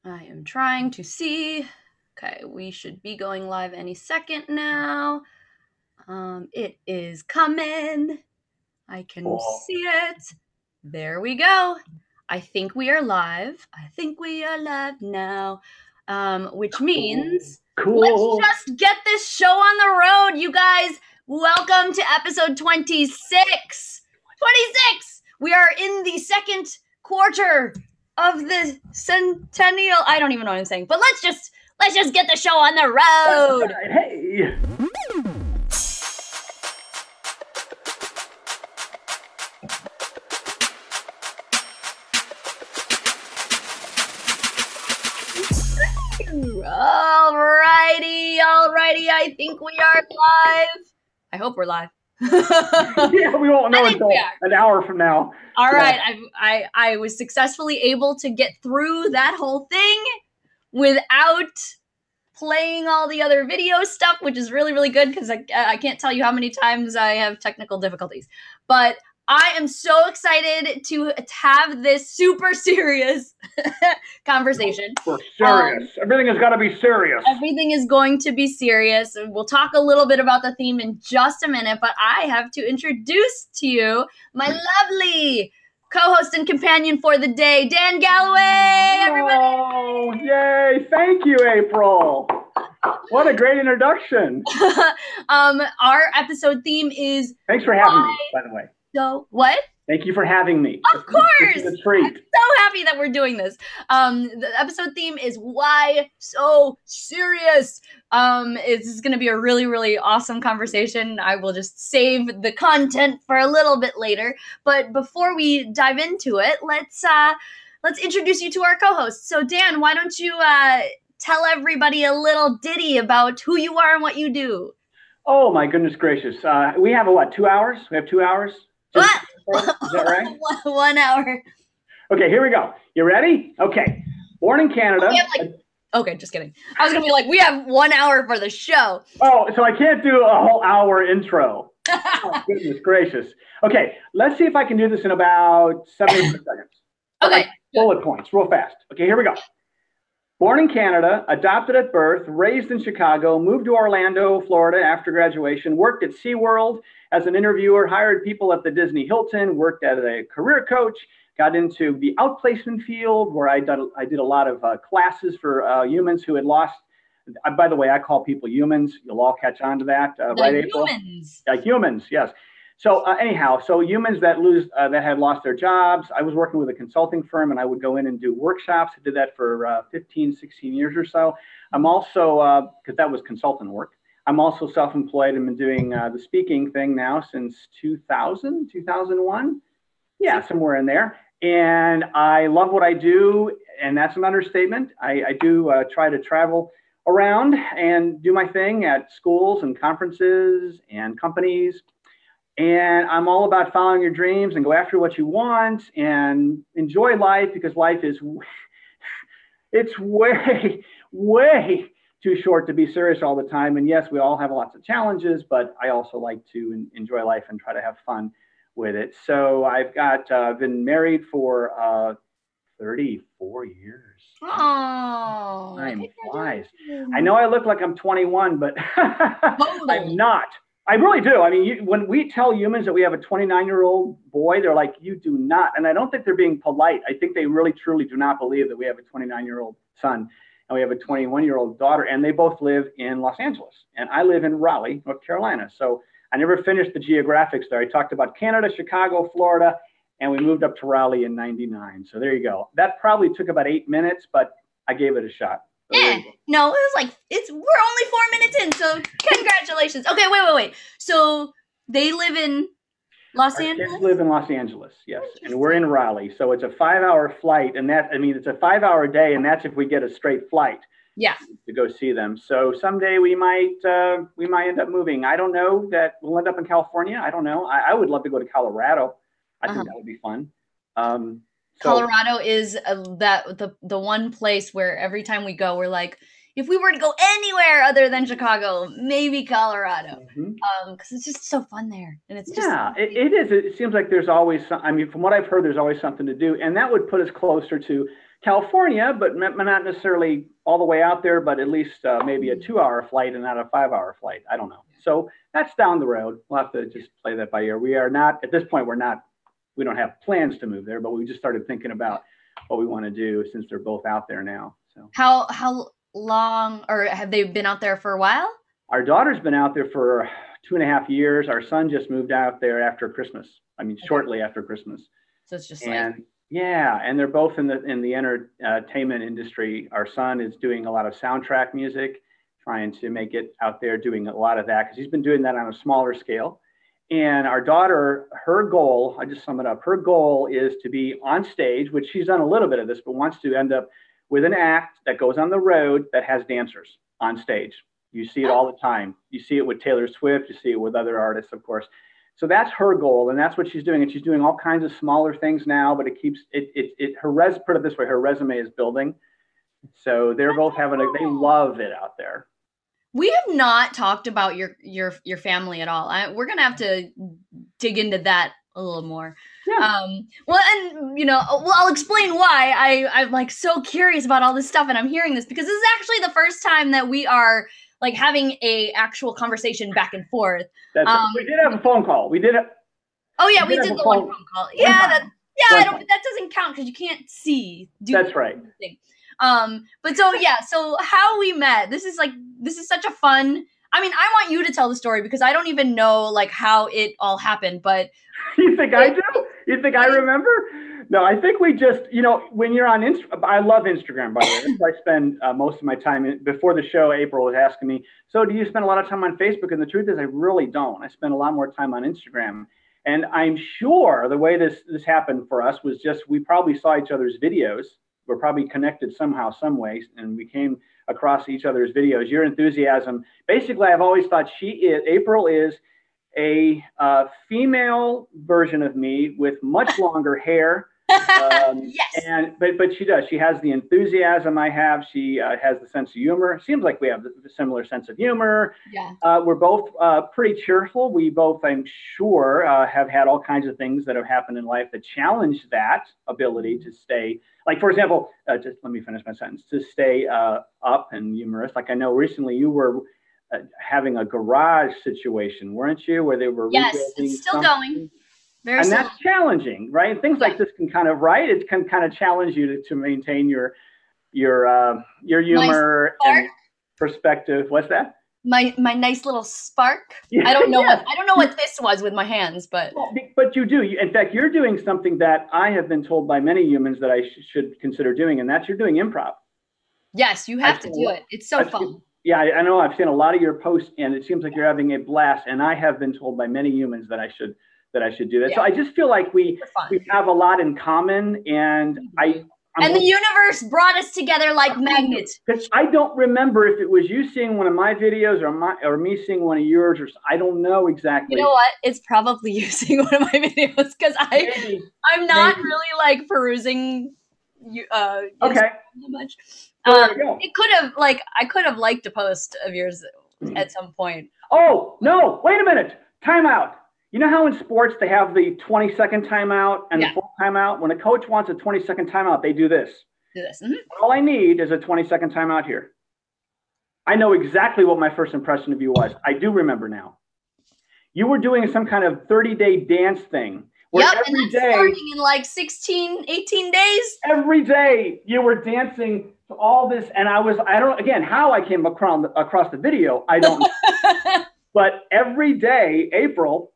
I am trying to see. Okay, we should be going live any second now. It is coming. I can see it. There we go. I think we are live. I think we are live now. Which means let's just get this show on the road, you guys. Welcome to episode 26. 26! We are in the second quarter of the centennial. I don't even know what I'm saying, but let's just get the show on the road. Hey. Alrighty. I think we are live. I hope we're live. Yeah, we won't know until an hour from now. All right. I was successfully able to get through that whole thing without playing all the other video stuff, which is really, really good because I can't tell you how many times I have technical difficulties. But I am so excited to have this super serious conversation. We're serious. Everything has got to be serious. Everything is going to be serious. We'll talk a little bit about the theme in just a minute, but I have to introduce to you my lovely co-host and companion for the day, Dan Galloway, everybody. Oh, yay. Thank you, April. What a great introduction. Our episode theme is... Thanks for having me, by the way. So, what? Thank you for having me. Of course. This is a treat. I'm so happy that we're doing this. The episode theme is why so serious. It's going to be a really, really awesome conversation. I will just save the content for a little bit later. But before we dive into it, let's introduce you to our co-host. So, Dan, why don't you tell everybody a little ditty about who you are and what you do? Oh, my goodness gracious. We have, 2 hours? We have 2 hours? What? Is that right? 1 hour. Okay, here we go. You ready? Okay. Born in Canada. Okay, just kidding. I was going to be like, we have 1 hour for the show. Oh, so I can't do a whole hour intro. Oh, goodness gracious. Okay, let's see if I can do this in about 75 seconds. Okay. Bullet points, real fast. Okay, here we go. Born in Canada, adopted at birth, raised in Chicago, moved to Orlando, Florida after graduation, worked at SeaWorld as an interviewer, hired people at the Disney Hilton, worked as a career coach, got into the outplacement field where I did a lot of classes for humans who had lost. By the way, I call people humans. You'll all catch on to that, right, April? Humans. Humans, yes. So anyhow, humans that had lost their jobs. I was working with a consulting firm and I would go in and do workshops. I did that for 15, 16 years or so. I'm also, because that was consultant work, I'm also self-employed and been doing the speaking thing now since 2000, 2001. Yeah, somewhere in there. And I love what I do. And that's an understatement. I do try to travel around and do my thing at schools and conferences and companies. And I'm all about following your dreams and go after what you want and enjoy life because life is, it's way, way too short to be serious all the time. And yes, we all have lots of challenges, but I also like to enjoy life and try to have fun with it. So I've been married for 34 years. Oh, time flies. I know I look like I'm 21, but I'm not. I really do. I mean, when we tell humans that we have a 29-year-old boy, they're like, you do not. And I don't think they're being polite. I think they really, truly do not believe that we have a 29-year-old son and we have a 21-year-old daughter. And they both live in Los Angeles. And I live in Raleigh, North Carolina. So I never finished the geographics there. I talked about Canada, Chicago, Florida, and we moved up to Raleigh in 99. So there you go. That probably took about 8 minutes, but I gave it a shot. No, it was like, we're only 4 minutes in, so congratulations. Okay, wait. So they live in Los Angeles? Kids live in Los Angeles, yes. And we're in Raleigh. So it's a 5-hour flight, and it's a 5-hour day, and that's if we get a straight flight. Yeah. To go see them. So someday we might end up moving. I don't know that we'll end up in California. I don't know. I would love to go to Colorado. I think that would be fun. Colorado is the one place where every time we go, we're like, if we were to go anywhere other than Chicago, maybe Colorado, because it's just so fun there, and it's just it is. It seems like there's always from what I've heard, there's always something to do, and that would put us closer to California, but not necessarily all the way out there, but at least maybe a 2-hour flight and not a 5-hour flight. I don't know. So that's down the road. We'll have to just play that by ear. We are not, at this point, we don't have plans to move there, but we just started thinking about what we want to do since they're both out there now. So how long, or have they been out there for a while? Our daughter's been out there for 2.5 years. Our son just moved out there after Christmas. Shortly after Christmas. So it's just and they're both in the entertainment industry. Our son is doing a lot of soundtrack music, trying to make it out there, doing a lot of that because he's been doing that on a smaller scale. And our daughter, her goal, I just sum it up, her goal is to be on stage, which she's done a little bit of this, but wants to end up with an act that goes on the road that has dancers on stage. You see it all the time. You see it with Taylor Swift. You see it with other artists, of course. So that's her goal, and that's what she's doing. And she's doing all kinds of smaller things now, but it keeps put it this way, her resume is building. So they're both they love it out there. We have not talked about your family at all. We're gonna have to dig into that a little more. Yeah. I'll explain why I'm like so curious about all this stuff, and I'm hearing this because this is actually the first time that we are like having a actual conversation back and forth. We did have a phone call. We did it. Oh yeah, we did the one phone call. That doesn't count because you can't see. That's right. So how we met, this is such a fun, I want you to tell the story because I don't even know like how it all happened, but. You think I do? You think I remember? No, I think we just, when you're on Instagram, I love Instagram, by the way. I spend most of my time before the show. April was asking me, so do you spend a lot of time on Facebook? And the truth is I really don't. I spend a lot more time on Instagram. And I'm sure the way this happened for us was just, we probably saw each other's videos. We're probably connected somehow, some way, and we came across each other's videos. Your enthusiasm, basically, I've always thought April is a female version of me with much longer hair. Yes. But she does. She has the enthusiasm I have. She has the sense of humor. Seems like we have a similar sense of humor. Yeah. We're both pretty cheerful. We both, I'm sure, have had all kinds of things that have happened in life that challenge that ability to stay. Like, for example, just let me finish my sentence. To stay up and humorous. Like I know recently you were having a garage situation, weren't you? Where they were rebuilding. Yes, it's still something. going. That's challenging, right? Things like this can kind of, right? It can kind of challenge you to maintain your humor and perspective. What's that? My nice little spark. Yeah. I don't know what this was with my hands, but but you do. In fact, you're doing something that I have been told by many humans that I should consider doing, and that's you're doing improv. Yes, you have to do it. It's so fun. Yeah, I know. I've seen a lot of your posts, and it seems like you're having a blast. And I have been told by many humans that I should do that. Yeah. So I just feel like we have a lot in common, and the universe brought us together like magnets. Because I don't remember if it was you seeing one of my videos or me seeing one of yours, or I don't know exactly. You know what? It's probably you seeing one of my videos because I'm not really like perusing okay. So much. I could have liked a post of yours at some point. Oh no! Wait a minute! Time out. You know how in sports they have the 20-second timeout and the full timeout? When a coach wants a 20-second timeout, they do this. Mm-hmm. All I need is a 20-second timeout here. I know exactly what my first impression of you was. I do remember now. You were doing some kind of 30-day dance thing. Yep, and that's starting in like 16, 18 days. Every day you were dancing to all this. And how I came across the video, I don't know. But every day, April,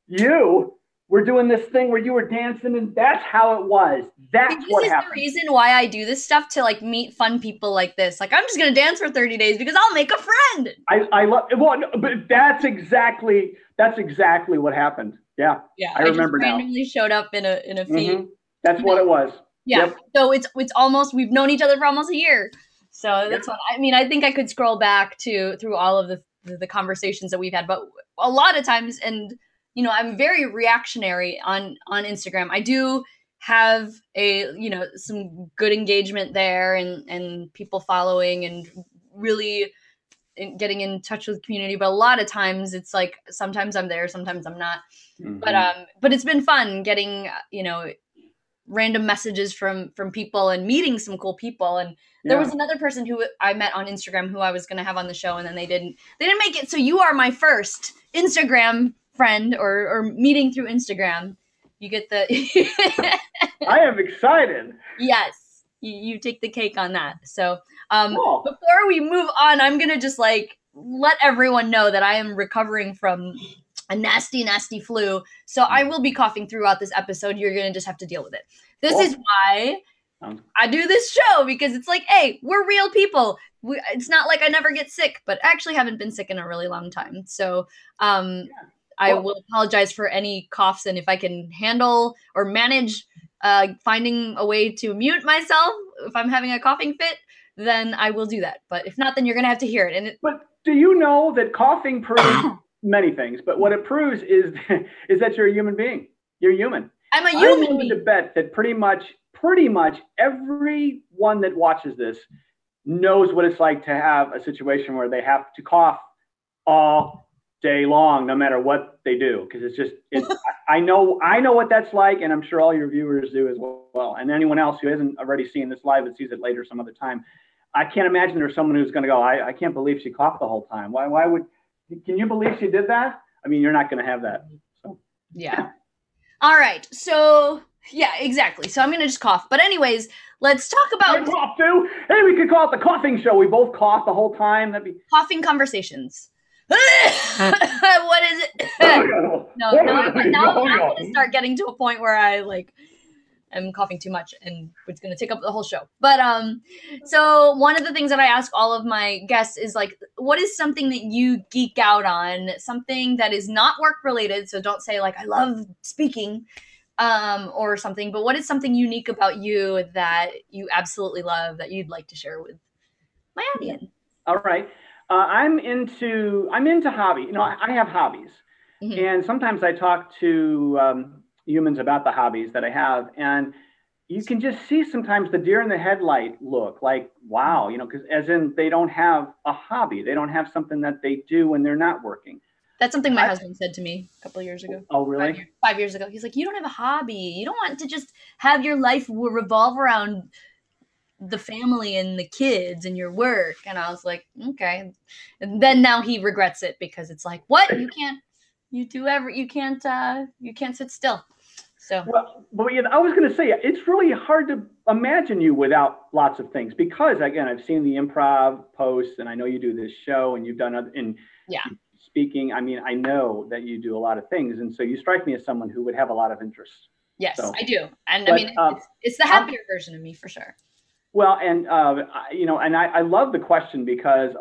you were doing this thing where you were dancing, and that's how it was. That's what happened. This is the reason why I do this stuff, to like meet fun people like this. Like, I'm just going to dance for 30 days because I'll make a friend. I love it. Well, but that's exactly what happened. Yeah. Yeah. I remember now. Randomly showed up in a feed. Mm-hmm. That's what it was. Yeah. Yep. So it's almost, we've known each other for almost a year. So that's what I think I could scroll back through all of the conversations that we've had, but a lot of times, and I'm very reactionary on Instagram. I do have some good engagement there and people following and really getting in touch with the community. But a lot of times it's like, sometimes I'm there, sometimes I'm not. Mm-hmm. But it's been fun getting, random messages from people and meeting some cool people. And there was another person who I met on Instagram who I was going to have on the show, and then they didn't make it. So you are my first Instagram friend or meeting through Instagram. You get the I am excited. Yes, you take the cake on that. So before we move on, I'm gonna just like let everyone know that I am recovering from a nasty flu. So I will be coughing throughout this episode. You're gonna just have to deal with it. This is why I do this show, because it's like, hey, we're real people. It's not like I never get sick, but I actually haven't been sick in a really long time. So I will apologize for any coughs, and if I can handle or manage finding a way to mute myself if I'm having a coughing fit, then I will do that. But if not, then you're going to have to hear it. But do you know that coughing proves many things? But what it proves is that you're a human being. You're human. I'm a human I'm willing to bet that pretty much everyone that watches this knows what it's like to have a situation where they have to cough all day long, no matter what they do, because I know what that's like, and I'm sure all your viewers do as well, and anyone else who hasn't already seen this live and sees it later some other time. I can't imagine there's someone who's going to go, I can't believe she coughed the whole time. Why would? Can you believe she did that? I mean, you're not going to have that. So yeah. All right. So yeah, exactly. So I'm going to just cough. But anyways, let's talk about cough too. Hey, we could call it the coughing show. We both cough the whole time. That'd be coughing conversations. What is it? No, I'm going to start getting to a point where I am coughing too much, and it's going to take up the whole show. But so one of the things that I ask all of my guests is like, what is something that you geek out on? Something that is not work related. So don't say like I love speaking or something. But what is something unique about you that you absolutely love that you'd like to share with my audience? All right. I'm into hobby. I have hobbies, and sometimes I talk to humans about the hobbies that I have, and you can just see sometimes the deer in the headlight look like, wow, because as in they don't have a hobby, they don't have something that they do when they're not working. That's something my husband said to me a couple of years ago. Oh, really? 5 years ago. He's like, you don't have a hobby. You don't want to just have your life revolve around the family and the kids and your work. And I was like, okay. And then now he regrets it, because it's like, what? You can't sit still. So but I was going to say, it's really hard to imagine you without lots of things, because again, I've seen the improv posts, and I know you do this show, and you've done speaking. I mean, I know that you do a lot of things, and so you strike me as someone who would have a lot of interest. Yes, so, I do. And I mean, it's the happier version of me for sure. Well, and and I love the question, because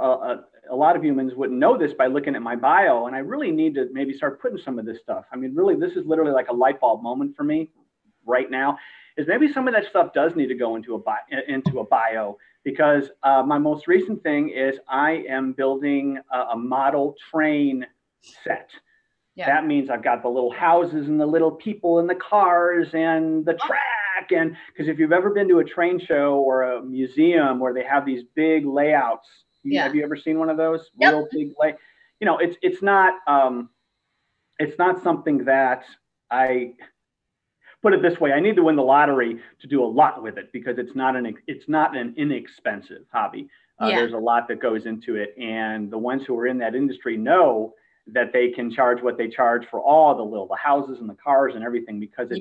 a lot of humans wouldn't know this by looking at my bio, and I really need to maybe start putting some of this stuff. I mean, really, this is literally like a light bulb moment for me right now. Is maybe some of that stuff does need to go into a bio, because my most recent thing is I am building a model train set. Yeah. That means I've got the little houses and the little people in the cars and the track. And because if you've ever been to a train show or a museum where they have these big layouts, have you ever seen one of those? Yep. Real big it's not something that I put it this way. I need to win the lottery to do a lot with it, because it's not an inexpensive hobby. There's a lot that goes into it, and the ones who are in that industry know that they can charge what they charge for all the houses and the cars and everything, because it's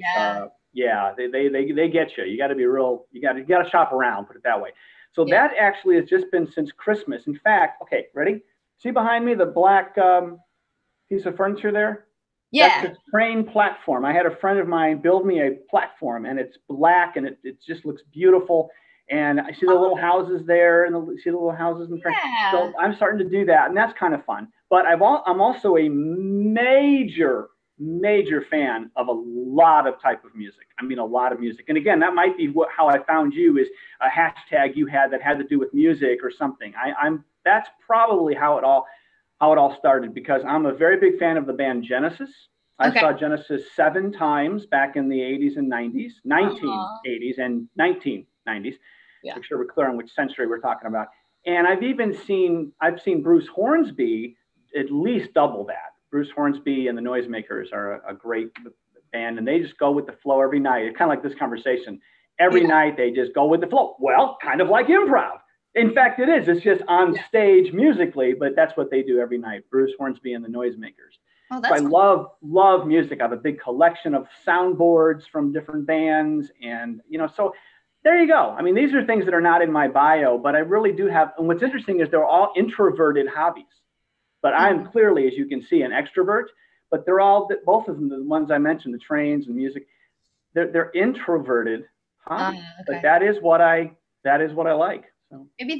they get you. You got to be real. You got to shop around. Put it that way. So that actually has just been since Christmas. In fact, okay, ready? See behind me the black piece of furniture there? Yeah. That's a train platform. I had a friend of mine build me a platform, and it's black, and it just looks beautiful. And I see the little houses there, and see the little houses in front. Yeah. So I'm starting to do that, and that's kind of fun. But I'm also a major fan of a lot of type of music. I mean, a lot of music. And again, that might be how I found you, is a hashtag you had that had to do with music or something. That's probably how it all started, because I'm a very big fan of the band Genesis. I saw Genesis 7 times back in the 80s and 90s, 1980s and 1990s. Yeah. Make sure we're clear on which century we're talking about. And I've seen Bruce Hornsby at least double that. Bruce Hornsby and the Noisemakers are a great band, and they just go with the flow every night. It's kind of like this conversation. Every night they just go with the flow. Well, kind of like improv. In fact, it is. It's just on stage musically, but that's what they do every night. Bruce Hornsby and the Noisemakers. Oh, So that's I cool. love music. I have a big collection of soundboards from different bands, and so there you go. I mean, these are things that are not in my bio, but I really do have. And what's interesting is they're all introverted hobbies. But I'm clearly, as you can see, an extrovert. But they're all, both of them, the ones I mentioned, the trains and music, they're introverted hobbies. But Okay. that is what I like. So Maybe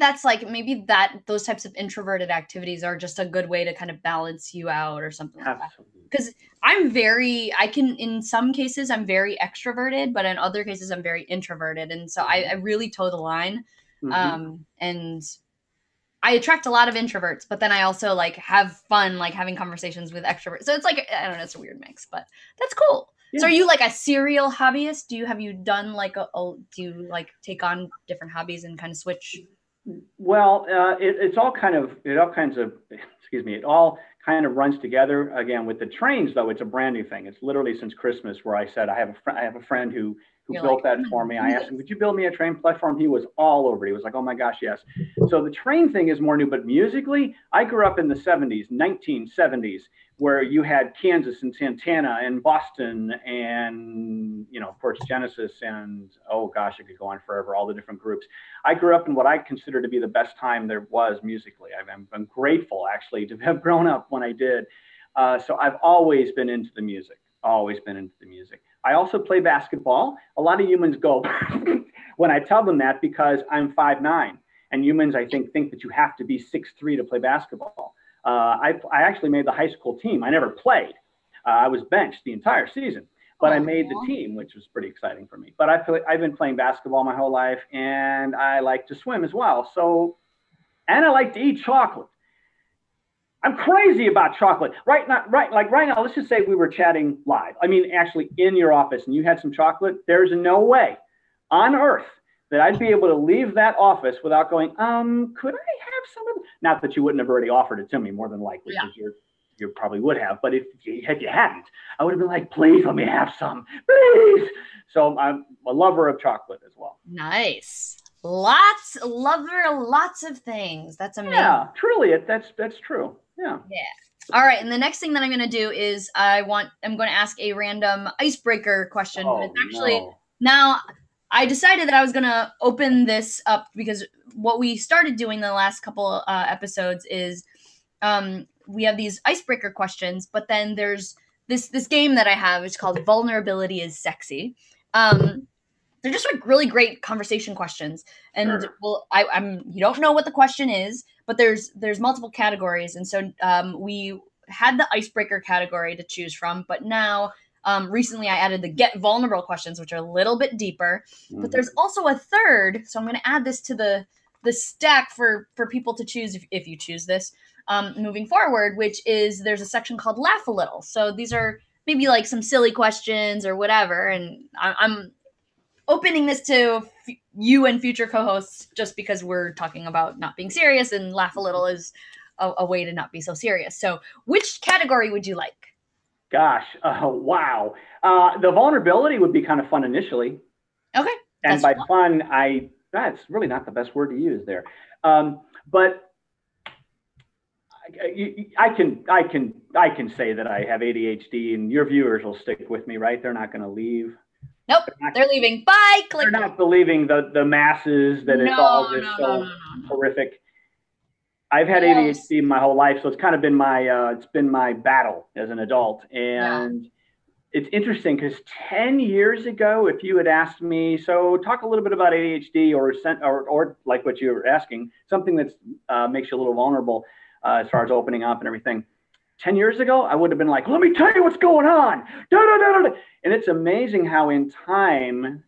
those types of introverted activities are just a good way to kind of balance you out or something like that. absolutely. Because in some cases, I'm very extroverted, but in other cases, I'm very introverted. And so I really toe the line. And I attract a lot of introverts, but then I also like have fun, like having conversations with extroverts. So it's like, I don't know, it's a weird mix, but that's cool. Yeah. So are you like a serial hobbyist? Have you done like do you like take on different hobbies and kind of switch? Well, it all kind of runs together. Again, with the trains, though, it's a brand new thing. It's literally since Christmas where I said I have a friend who You're built like, that for me. I asked him, "Would you build me a train platform?" He was all over it. He was like, "Oh my gosh, yes." So the train thing is more new, but musically, I grew up in the 1970s, where you had Kansas and Santana and Boston and, of course, Genesis and, oh gosh, I could go on forever, all the different groups. I grew up in what I consider to be the best time there was musically. I'm grateful, actually, to have grown up when I did. So I've always been into the music, I also play basketball. A lot of humans go when I tell them that because I'm 5'9", and humans, I think that you have to be 6'3" to play basketball. I actually made the high school team. I never played. I was benched the entire season, but I made the team, which was pretty exciting for me. But I've been playing basketball my whole life, and I like to swim as well. And I like to eat chocolate. I'm crazy about chocolate. Right now, let's just say we were chatting live. I mean, actually in your office, and you had some chocolate. There's no way on earth that I'd be able to leave that office without going, could I have some of it? Not that you wouldn't have already offered it to me, more than likely, because you probably would have. But if you hadn't, I would have been like, please let me have some, please. So I'm a lover of chocolate as well. Nice. Lots of things. That's amazing. Yeah, truly, that's true. Yeah. All right, and the next thing that I'm going to do is I'm going to ask a random icebreaker question. Oh, it's actually now I decided that I was going to open this up because what we started doing the last couple episodes is we have these icebreaker questions, but then there's this game that I have. It's called Vulnerability is Sexy. They're just like really great conversation questions, and you don't know what the question is, but there's multiple categories, and so we had the icebreaker category to choose from, but now recently I added the get vulnerable questions, which are a little bit deeper. But there's also a third, so I'm going to add this to the stack for people to choose if you choose this moving forward, which is there's a section called Laugh a Little. So these are maybe like some silly questions or whatever, and I'm opening this to you and future co-hosts just because we're talking about not being serious, and Laugh a Little is a way to not be so serious. So which category would you like? Gosh, wow. The vulnerability would be kind of fun initially. Okay. And by fun, that's really not the best word to use there. But I can say that I have ADHD, and your viewers will stick with me, right? They're not going to leave. Nope, they're leaving. Bye. Click. They're not believing the masses that it's all just horrific. I've had ADHD my whole life, so it's kind of been my battle as an adult. And it's interesting because 10 years ago, if you had asked me, so talk a little bit about ADHD or like what you were asking, something that makes you a little vulnerable as far as opening up and everything. 10 years ago, I would have been like, let me tell you what's going on. And it's amazing how in time,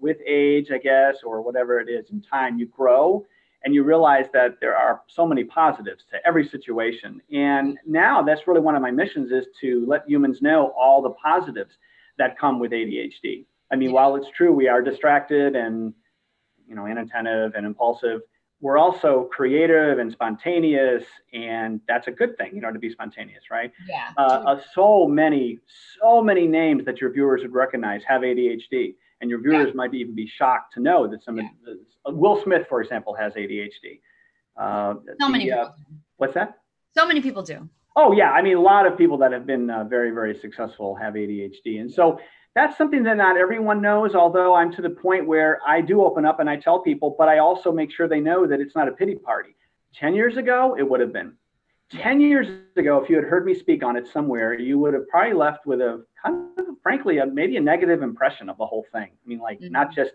with age, I guess, or whatever it is, in time, you grow and you realize that there are so many positives to every situation. And now that's really one of my missions, is to let humans know all the positives that come with ADHD. I mean, while it's true we are distracted and, inattentive and impulsive, we're also creative and spontaneous, and that's a good thing, to be spontaneous, right? Yeah. So many names that your viewers would recognize have ADHD, and your Yeah. viewers might even be shocked to know that Will Smith, for example, has ADHD. So many people do. What's that? So many people do. Oh yeah, I mean, a lot of people that have been very, very successful have ADHD, and so that's something that not everyone knows. Although I'm to the point where I do open up and I tell people, but I also make sure they know that it's not a pity party. 10 years ago, it would have been. 10 years ago, if you had heard me speak on it somewhere, you would have probably left with a kind of, frankly, maybe a negative impression of the whole thing. I mean, like not just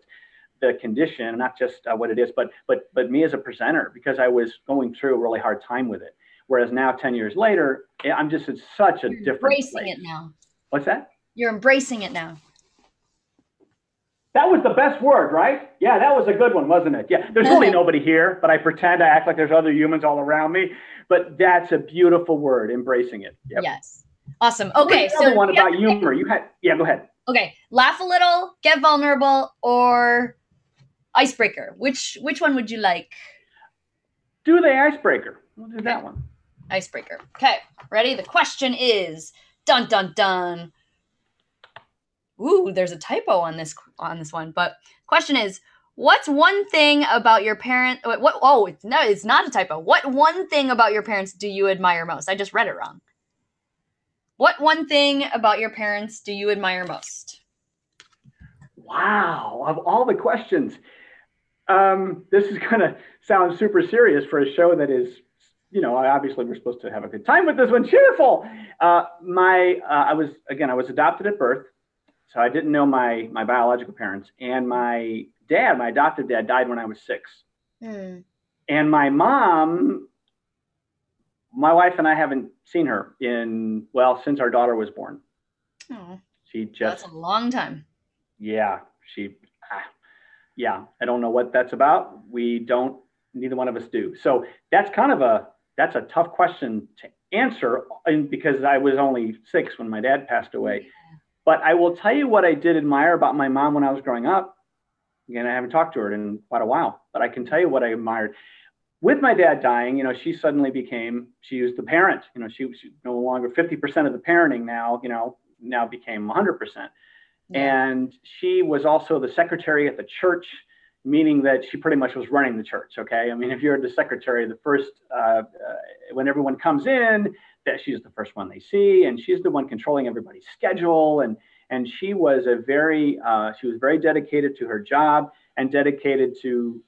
the condition, not just what it is, but me as a presenter, because I was going through a really hard time with it. Whereas now, 10 years later, I'm just in such a different place. Embracing it now. What's that? You're embracing it now. That was the best word, right? Yeah, that was a good one, wasn't it? Yeah, there's really nobody here, but I pretend I act like there's other humans all around me. But that's a beautiful word, embracing it. Yep. Yes. Awesome. Okay. What's the other one about humor? Go ahead. Okay. Laugh a little, get vulnerable, or icebreaker. Which one would you like? Do the icebreaker. We'll do that one. Icebreaker. Okay. Ready? The question is, dun, dun, dun. Ooh, there's a typo on this one. But question is, what's one thing about your parent? It's not a typo. What one thing about your parents do you admire most? I just read it wrong. What one thing about your parents do you admire most? Wow, of all the questions, this is going to sound super serious for a show that is, obviously we're supposed to have a good time with this one. Cheerful. I was adopted at birth. So I didn't know my biological parents, and my adopted dad, died when I was 6. And my mom, my wife and I haven't seen her since our daughter was born. Oh, that's a long time. Yeah, I don't know what that's about. Neither one of us do. So that's that's a tough question to answer, because I was only 6 when my dad passed away. Yeah. But I will tell you what I did admire about my mom when I was growing up. Again, I haven't talked to her in quite a while, but I can tell you what I admired. With my dad dying, she suddenly she was the parent. She was no longer 50% of the parenting now became 100%. Yeah. And she was also the secretary at the church, meaning that she pretty much was running the church. Okay. I mean, if you're the secretary, the first, when everyone comes in, that she's the first one they see, and she's the one controlling everybody's schedule. And she was very dedicated to her job and dedicated to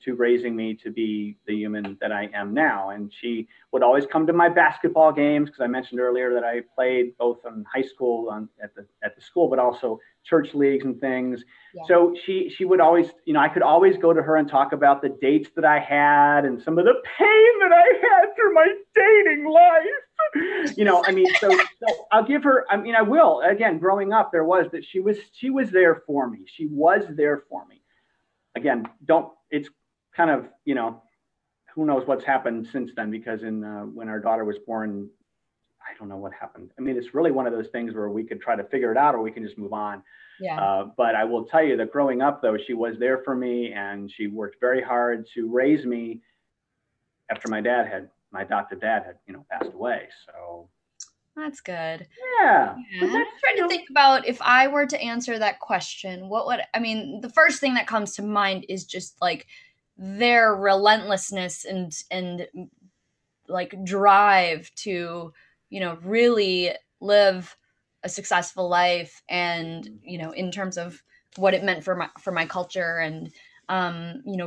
raising me to be the human that I am now. And she would always come to my basketball games, because I mentioned earlier that I played both in high school at the school, but also church leagues and things. Yeah. So she would always, I could always go to her and talk about the dates that I had and some of the pain that I had through my dating life. So I'll give her, I will, again, growing up, she was there for me. She was there for me. Again, it's kind of, who knows what's happened since then, because when our daughter was born, I don't know what happened. I mean, it's really one of those things where we could try to figure it out, or we can just move on. Yeah. But I will tell you that growing up, though, she was there for me, and she worked very hard to raise me after my adopted dad had, passed away. So that's good. Yeah. I'm trying to think about, if I were to answer that question, the first thing that comes to mind is just like their relentlessness and like drive to, really live a successful life, and, in terms of what it meant for my culture, and,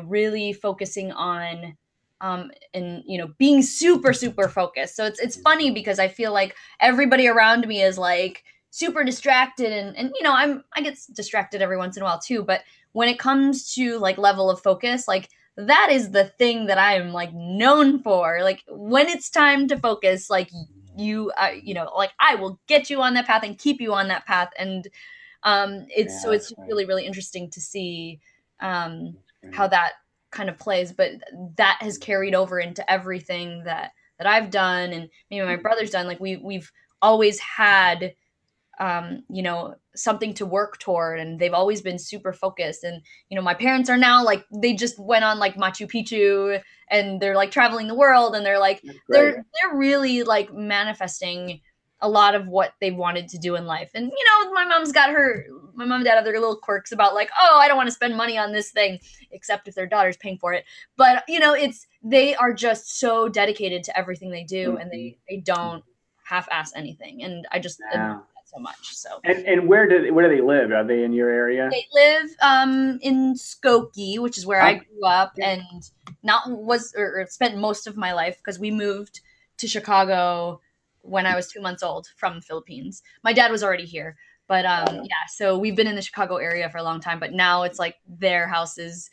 really focusing on, and, being super, super focused. So it's funny, because I feel like everybody around me is like super distracted, and I get distracted every once in a while too. But when it comes to like level of focus, like that is the thing that I am like known for. Like when it's time to focus, like like I will get you on that path and keep you on that path. And it's really, really interesting to see how that kind of plays, but that has carried over into everything that I've done, and maybe my brother's done. Like we've always had something to work toward, and they've always been super focused. And, my parents are now like, they just went on like Machu Picchu, and they're like traveling the world, and they're like, they're really like manifesting a lot of what they wanted to do in life. And, my mom and dad have their little quirks about like, oh, I don't want to spend money on this thing, except if their daughter's paying for it. But, they are just so dedicated to everything they do, and they don't half-ass anything. And I just admire that so much. So. And where do they live? Are they in your area? They live in Skokie, which is where I grew up, and spent most of my life, because we moved to Chicago when I was 2 months old from the Philippines. My dad was already here, but so we've been in the Chicago area for a long time. But now it's like their houses.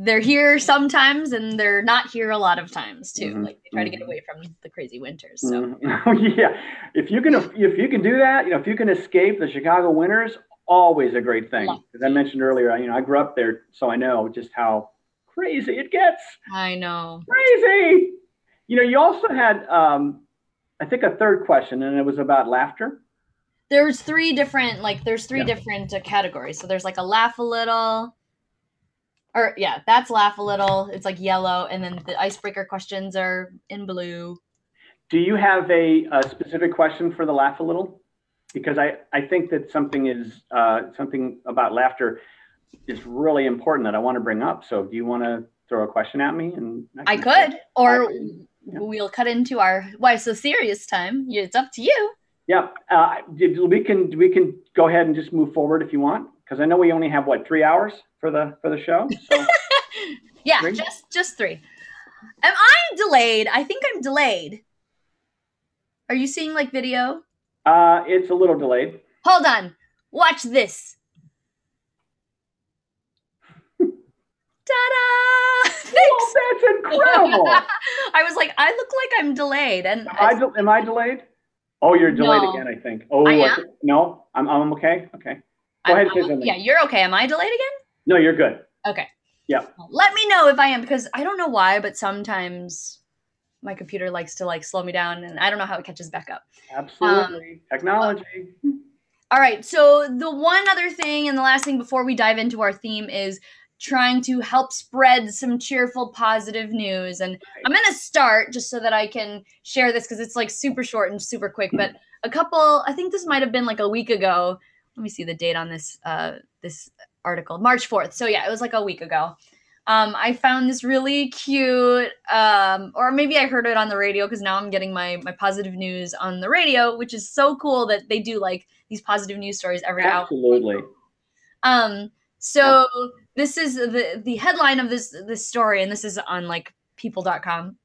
They're here sometimes, and they're not here a lot of times too. Like they try to get away from the crazy winters. So yeah, if you can do that, if you can escape the Chicago winters, always a great thing. As I mentioned earlier, I grew up there, so I know just how crazy it gets. I know, crazy. You also had, I think, a third question, and it was about laughter. There's three different categories. So there's like a laugh a little. Or that's laugh a little. It's like yellow, and then the icebreaker questions are in blue. Do you have a specific question for the laugh a little? Because I think that something about laughter is really important that I want to bring up. So do you want to throw a question at me? And I could, or we'll cut into our Why So Serious time. It's up to you. Yeah, we can go ahead and just move forward if you want, because I know we only have 3 hours for the show. So. Yeah, just 3. Am I delayed? I think I'm delayed. Are you seeing like video? It's a little delayed. Hold on. Watch this. Ta-da! Oh, that's incredible. I was like, I look like I'm delayed. And am I delayed? Oh, you're delayed again, I think. Oh, I am? No, I'm okay. Okay. Go ahead and say something. Yeah, you're okay. Am I delayed again? No, you're good. Okay. Yeah. Let me know if I am, because I don't know why, but sometimes my computer likes to like slow me down, and I don't know how it catches back up. Absolutely. Technology. All right. So the one other thing, and the last thing before we dive into our theme, is trying to help spread some cheerful, positive news. And I'm going to start just so that I can share this, because it's like super short and super quick. But I think this might have been like a week ago. Let me see the date on this article, March 4th. So yeah, it was like a week ago. I found this really cute, or maybe I heard it on the radio, because now I'm getting my positive news on the radio, which is so cool that they do like these positive news stories every hour. Absolutely. So this is the headline of this story, and this is on like people.com.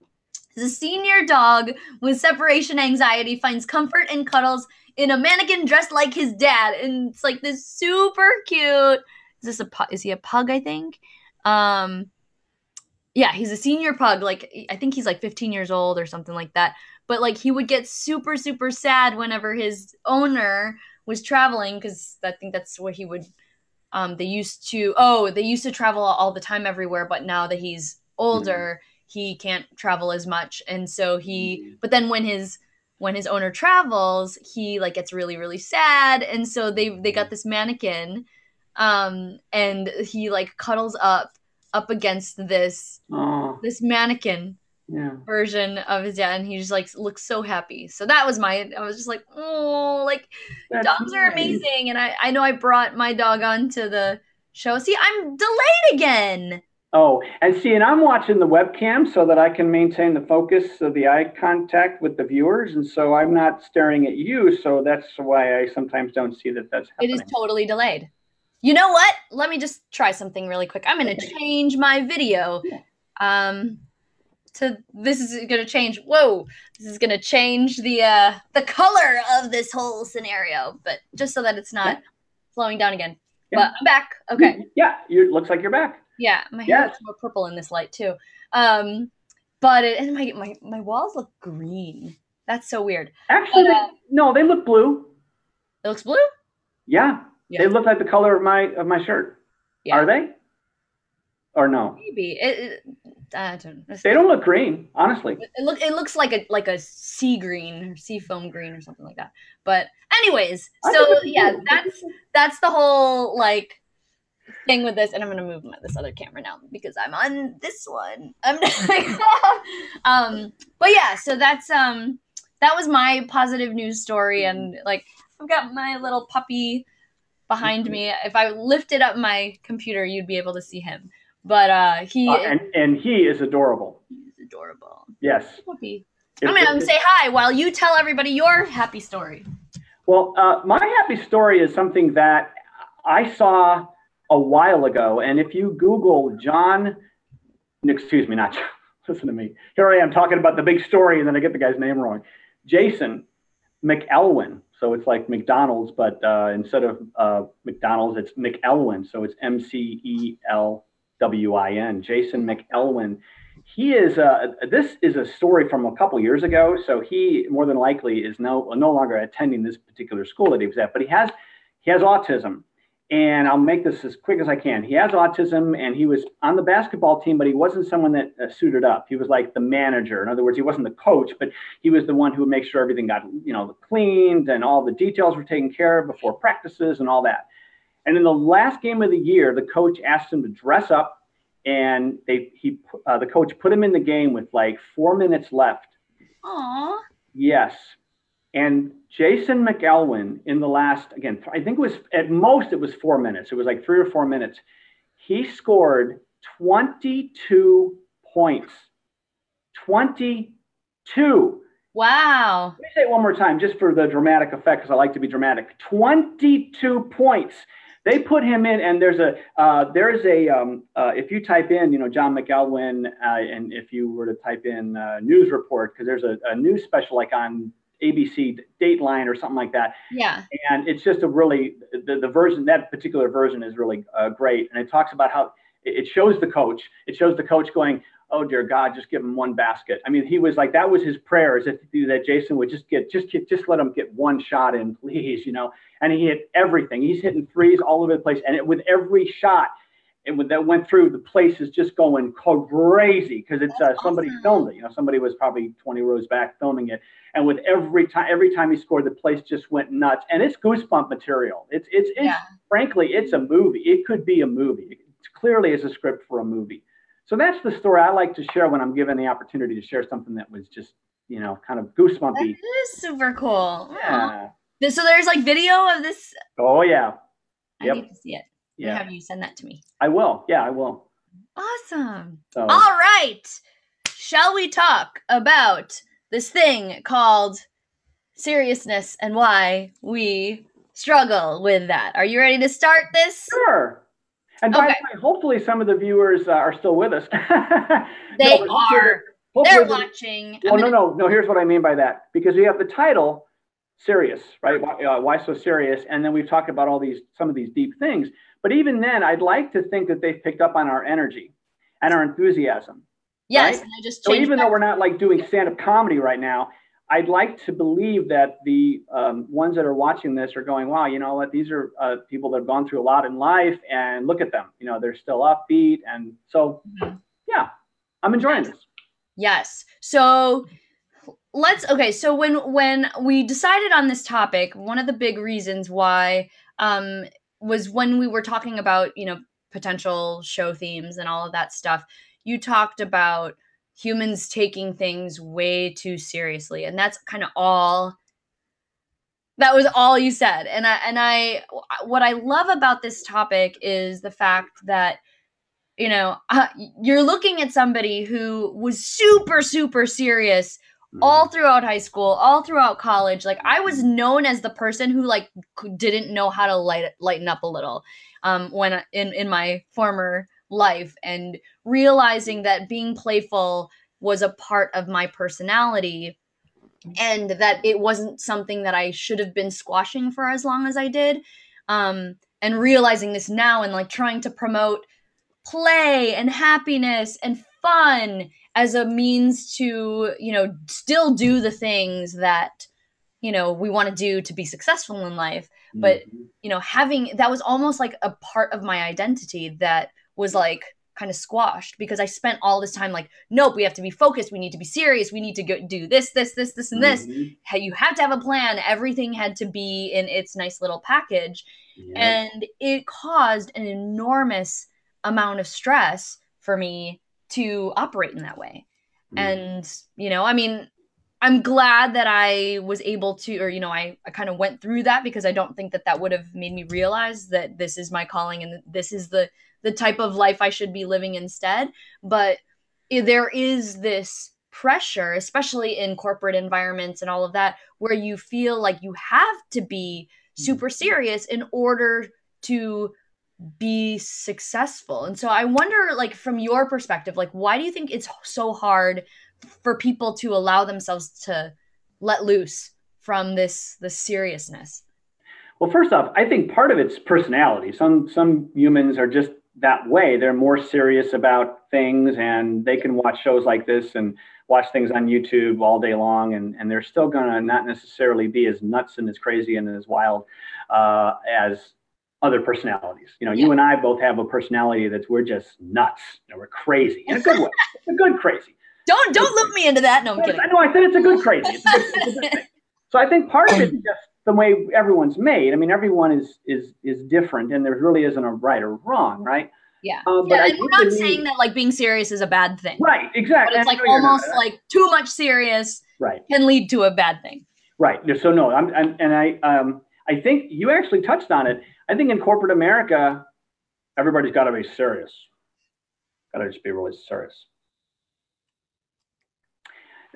The senior dog with separation anxiety finds comfort and cuddles in a mannequin dressed like his dad. And it's like this super cute. Is he a pug, I think? Yeah, he's a senior pug. Like, I think he's like 15 years old or something like that. But like, he would get super, super sad whenever his owner was traveling, because I think that's where he would, they used to travel all the time everywhere, but now that he's older, he can't travel as much. And so but then when his owner travels, he like gets really, really sad. And so they got this mannequin, and he like cuddles up against this mannequin version of his dad, and he just like looks so happy. So that was I was just like, oh, like dogs are amazing. And I know I brought my dog onto the show. See, I'm delayed again. Oh, and I'm watching the webcam so that I can maintain the focus of the eye contact with the viewers, and so I'm not staring at you, so that's why I sometimes don't see that's happening. It is totally delayed. You know what? Let me just try something really quick. I'm going to change my video. This is going to change. Whoa! This is going to change the color of this whole scenario, but just so that it's not slowing down again. Yeah. But I'm back. Okay. Yeah, looks like you're back. Yeah, my hair looks more purple in this light too. But my walls look green. That's so weird. Actually, no, they look blue. It looks blue? Yeah. They look like the color of my shirt. Yeah. Are they? or no? Maybe I don't know. They don't look green, honestly. It looks like a sea green or sea foam green or something like that. But anyways, I so think it's yeah, cool. that's the whole like thing with this, and I'm gonna move this other camera now because I'm on this one. But yeah, so that was my positive news story, and like I've got my little puppy behind me. If I lifted up my computer, you'd be able to see him. But and he is adorable. he's adorable. Yes. Puppy. I'm gonna say hi while you tell everybody your happy story. Well, my happy story is something that I saw a while ago, and if you Google John, excuse me, not John, listen to me. Here I am talking about the big story, and then I get the guy's name wrong. Jason McElwin. So it's like McDonald's, but instead of McDonald's, it's McElwin. So it's McElwin. Jason McElwin. He is. This is a story from a couple years ago. So he more than likely is no longer attending this particular school that he was at. But he has autism, and I'll make this as quick as I can. He has autism, and he was on the basketball team, but he wasn't someone that suited up. He was like the manager. In other words, he wasn't the coach, but he was the one who would make sure everything got, cleaned and all the details were taken care of before practices and all that. And in the last game of the year, the coach asked him to dress up, and the coach put him in the game with like 4 minutes left. Aww. Yes. And Jason McElwin in the last, again, I think it was at most it was 4 minutes. It was like 3 or 4 minutes. He scored 22 points. 22. Wow. Let me say it one more time just for the dramatic effect because I like to be dramatic. 22 points. They put him in, and there's a if you type in, John McElwin, and if you were to type in news report, because there's a news special like on ABC Dateline or something like that. Yeah. And it's just a really, the version, that particular version is really great. And it talks about how it shows the coach. It shows the coach going, oh, dear God, just give him one basket. I mean, he was like, that was his prayer, is that Jason would just let him get one shot in, please, And he hit everything. He's hitting threes all over the place. And with every shot that went through, the place is just going crazy because it's somebody filmed it. Somebody was probably 20 rows back filming it. And with every time he scored, the place just went nuts. And it's goosebump material. It's frankly, it's a movie. It could be a movie. It clearly is a script for a movie. So that's the story I like to share when I'm given the opportunity to share something that was just, kind of goosebumpy. That is super cool. Yeah. So there's like video of this. Oh, yeah. I need to see it. Yeah. Have you send that to me? I will. Yeah, I will. Awesome. So. All right. Shall we talk about this thing called seriousness and why we struggle with that? Are you ready to start this? Sure. And by the way, hopefully some of the viewers are still with us. They are. They're watching. Well, no. Here's what I mean by that. Because we have the title, serious, right? Why so serious? And then we've talked about some of these deep things. But even then, I'd like to think that they've picked up on our energy and our enthusiasm. Yes. Right? And so even though we're not like doing stand-up comedy right now, I'd like to believe that the ones that are watching this are going, wow, you know what? These are people that have gone through a lot in life, and look at them. They're still upbeat. And so, yeah, I'm enjoying this. Yes. So so when we decided on this topic, one of the big reasons why was when we were talking about, potential show themes and all of that stuff, you talked about humans taking things way too seriously. And that's kind of that was all you said. And what I love about this topic is the fact that, you're looking at somebody who was super, super serious all throughout high school, all throughout college. Like I was known as the person who like didn't know how to lighten up a little when in my former life, and realizing that being playful was a part of my personality and that it wasn't something that I should have been squashing for as long as I did. And realizing this now and like trying to promote play and happiness and fun as a means to, still do the things that, we want to do to be successful in life. But, having that was almost like a part of my identity that was like kind of squashed because I spent all this time like, nope, we have to be focused. We need to be serious. We need to go do this, this, this, this, and this. You had to have a plan. Everything had to be in its nice little package. Yep. And it caused an enormous amount of stress for me to operate in that way. And, you know, I mean, I'm glad that I was able to, or, you know, I kind of went through that because I don't think that would have made me realize that this is my calling and this is the type of life I should be living instead. But there is this pressure, especially in corporate environments and all of that, where you feel like you have to be super serious in order to be successful. And so I wonder, like, from your perspective, like, why do you think it's so hard for people to allow themselves to let loose from this seriousness? Well, first off, I think part of it's personality. Some humans are just that way. They're more serious about things, and they can watch shows like this and watch things on YouTube all day long, and they're still going to not necessarily be as nuts and as crazy and as wild as other personalities. You know, you and I both have a personality we're just nuts. You know, we're crazy in a good way. It's a good crazy. Don't loop me into that. No, I'm kidding. I know. I said it's a good crazy. It's a good thing. So I think part of it is just the way everyone's made. I mean, everyone is different, and there really isn't a right or wrong, right? Yeah. But and we're not saying that like being serious is a bad thing. Right. Exactly. But it's like almost like too much serious can lead to a bad thing. Right. So no, I think you actually touched on it. I think in corporate America, everybody's got to be serious. Got to just be really serious.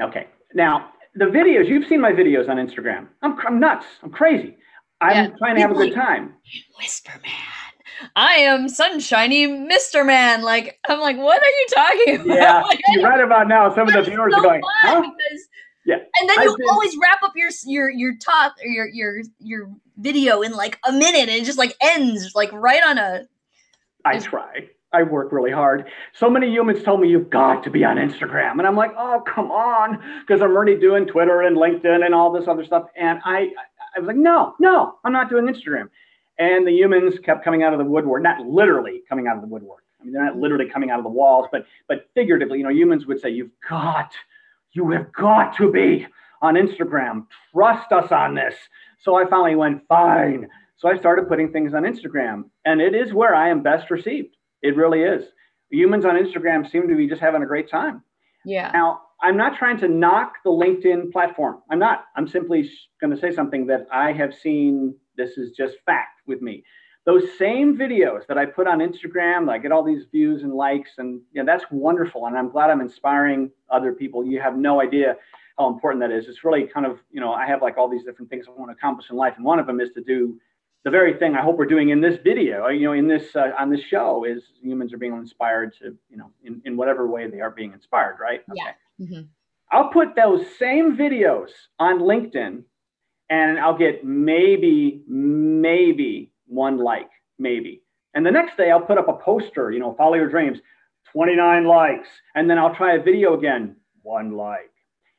Okay. Now, the videos, you've seen my videos on Instagram. I'm nuts. I'm crazy. I'm trying to have a good time. Whisper man. I am sunshiny Mr. Man. Like, I'm like, what are you talking about? Yeah, you're right about now. Some of the viewers are going, huh? Yeah. And then you always wrap up your talk or your video in like a minute, and it just like ends like right on a. I try. I work really hard. So many humans told me you've got to be on Instagram. And I'm like, oh, come on. Because I'm already doing Twitter and LinkedIn and all this other stuff. And I was like, no, I'm not doing Instagram. And the humans kept coming out of the woodwork, not literally coming out of the woodwork. I mean, they're not literally coming out of the walls, but figuratively, you know, humans would say, you have got to be on Instagram. Trust us on this. So I finally went, fine. So I started putting things on Instagram, and it is where I am best received. It really is. Humans on Instagram seem to be just having a great time. Yeah. Now, I'm not trying to knock the LinkedIn platform. I'm not. I'm simply going to say something that I have seen. This is just fact with me. Those same videos that I put on Instagram, I get all these views and likes, and that's wonderful. And I'm glad I'm inspiring other people. You have no idea how important that is. It's really kind of, I have like all these different things I want to accomplish in life. And one of them is to do the very thing I hope we're doing in this video, in this on this show, is humans are being inspired to, in whatever way they are being inspired, right? Yeah. Okay. Mm-hmm. I'll put those same videos on LinkedIn, and I'll get maybe one like, maybe. And the next day I'll put up a poster, follow your dreams, 29 likes. And then I'll try a video again, 1 like.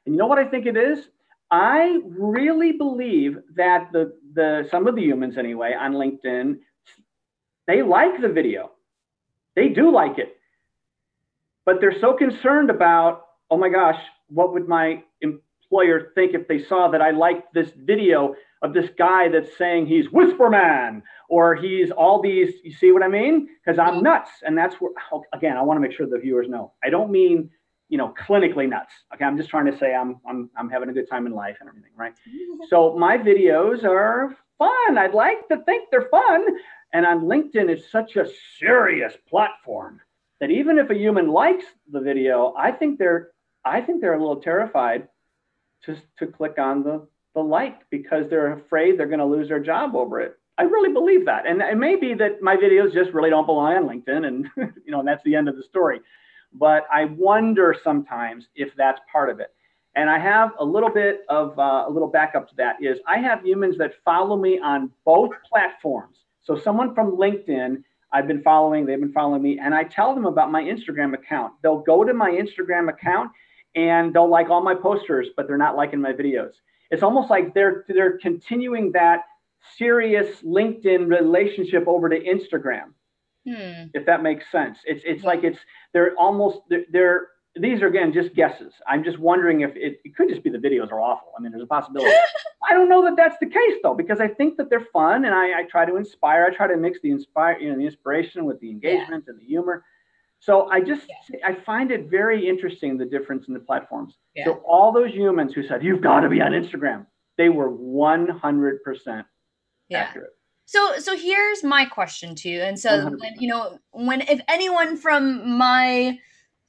And you know what I think it is? I really believe that some of the humans anyway on LinkedIn, they like the video. They do like it. But they're so concerned about, oh my gosh, what would my employer think if they saw that I liked this video of this guy that's saying he's Whisper Man or he's all these, you see what I mean? Because I'm nuts. And that's where, again, I want to make sure the viewers know. I don't mean clinically nuts. Okay, I'm just trying to say I'm having a good time in life and everything, right? So my videos are fun. I'd like to think they're fun. And on LinkedIn, it's such a serious platform that even if a human likes the video, I think they're a little terrified to click on the like because they're afraid they're going to lose their job over it. I really believe that. And it may be that my videos just really don't belong on LinkedIn, and and that's the end of the story. But I wonder sometimes if that's part of it. And I have a little bit of a little backup to that is I have humans that follow me on both platforms. So someone from LinkedIn, they've been following me, and I tell them about my Instagram account. They'll go to my Instagram account and they'll like all my posters, but they're not liking my videos. It's almost like they're continuing that serious LinkedIn relationship over to Instagram. if that makes sense. It's like they're these are, again, just guesses. I'm just wondering if it could just be the videos are awful. I mean, there's a possibility. I don't know that that's the case, though, because I think that they're fun, and I try to inspire. I try to mix the inspiration with the engagement and the humor. So I find it very interesting, the difference in the platforms. Yeah. So all those humans who said, you've got to be on Instagram, they were 100% accurate. So here's my question to you. And so, if anyone from my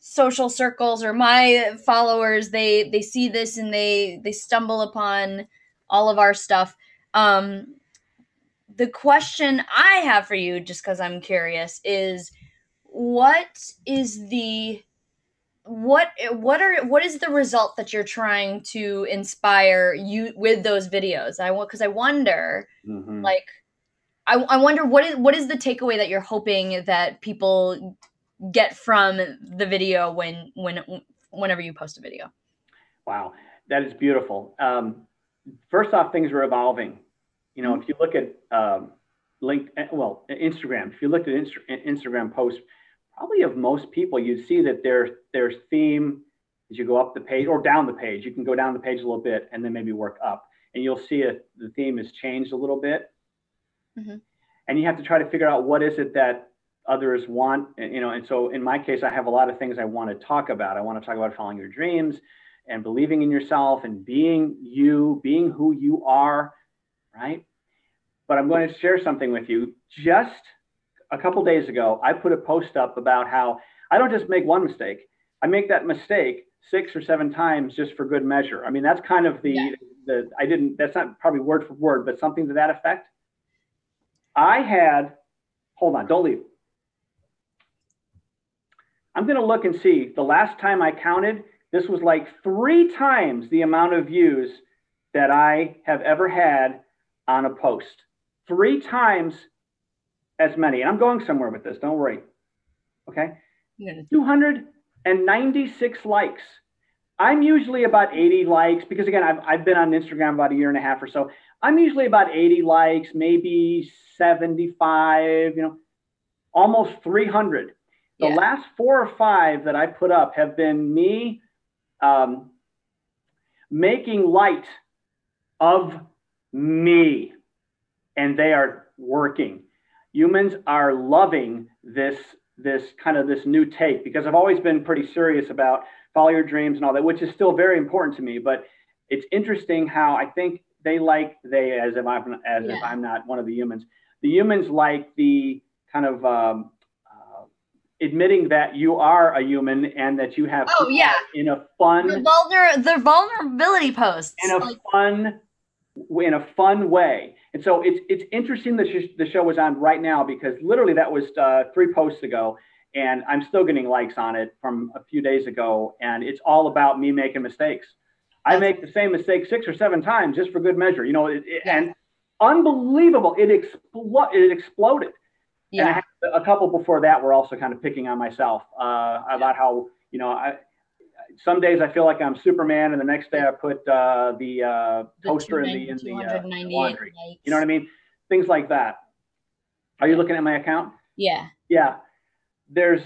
social circles or my followers, they see this and they stumble upon all of our stuff. The question I have for you, just because I'm curious, is what is the result that you're trying to inspire you with those videos? Because I wonder, like, I wonder what is the takeaway that you're hoping that people get from the video whenever you post a video. Wow, that is beautiful. First off, things are evolving. If you look at Instagram, if you looked at Instagram posts, probably of most people, you'd see that their theme, as you go up the page or down the page, you can go down the page a little bit and then maybe work up, and you'll see the theme has changed a little bit. And you have to try to figure out what is it that others want, and so in my case, I have a lot of things I want to talk about. I want to talk about following your dreams and believing in yourself and being who you are, right? But I'm going to share something with you. Just a couple days ago, I put a post up about how I don't just make one mistake. I make that mistake 6 or 7 times just for good measure. I mean, that's kind of that's not probably word for word, but something to that effect. Hold on, don't leave. I'm going to look and see. The last time I counted, this was like 3 times the amount of views that I have ever had on a post. 3 times as many. And I'm going somewhere with this. Don't worry. Okay. 296 likes. I'm usually about 80 likes because, again, I've been on Instagram about a year and a half or so. I'm usually about 80 likes, maybe 75, almost 300. The last 4 or 5 that I put up have been me making light of me, and they are working. Humans are loving this new take, because I've always been pretty serious about follow your dreams and all that, which is still very important to me. But it's interesting how I think as if I'm not one of the humans. The humans like the kind of admitting that you are a human and that you have in a fun the vulnerability posts in a fun way. And so it's interesting that the show is on right now, because literally that was 3 posts ago, and I'm still getting likes on it from a few days ago, and it's all about me making mistakes. I make the same mistake 6 or 7 times just for good measure, and unbelievable. It exploded. Yeah. And I had a couple before that were also kind of picking on myself about how, some days I feel like I'm Superman, and the next day I put the toaster in the laundry. Likes. You know what I mean? Things like that. Are you looking at my account? Yeah. Yeah. There's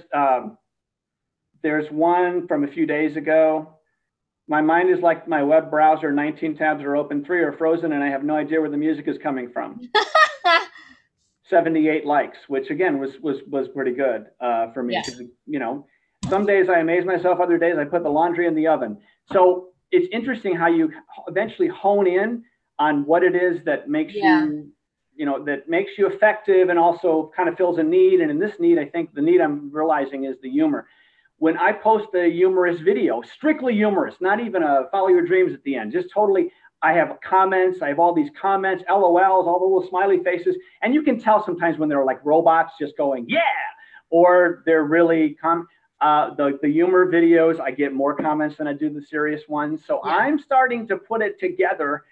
one from a few days ago. My mind is like my web browser. 19 tabs are open, 3 are frozen, and I have no idea where the music is coming from. 78 likes, which again was pretty good for me. Yeah. Some days I amaze myself, other days I put the laundry in the oven. So it's interesting how you eventually hone in on what it is that makes that makes you effective, and also kind of fills a need. And in this need, I think the need I'm realizing is the humor. When I post a humorous video, strictly humorous, not even a follow your dreams at the end, just totally, I have comments, I have all these comments, LOLs, all the little smiley faces. And you can tell sometimes when they're like robots just going, yeah, or they're really, the humor videos, I get more comments than I do the serious ones. So I'm starting to put it together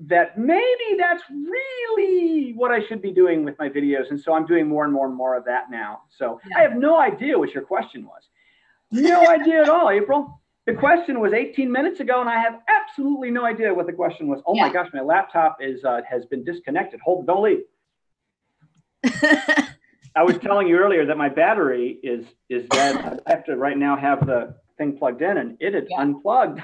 that maybe that's really what I should be doing with my videos. And so I'm doing more and more and more of that now. So I have no idea what your question was. No idea at all, April. The question was 18 minutes ago, and I have absolutely no idea what the question was. Oh my gosh, my laptop has been disconnected. Don't leave. I was telling you earlier that my battery is dead. I have to right now have the thing plugged in, and it had Yeah. unplugged,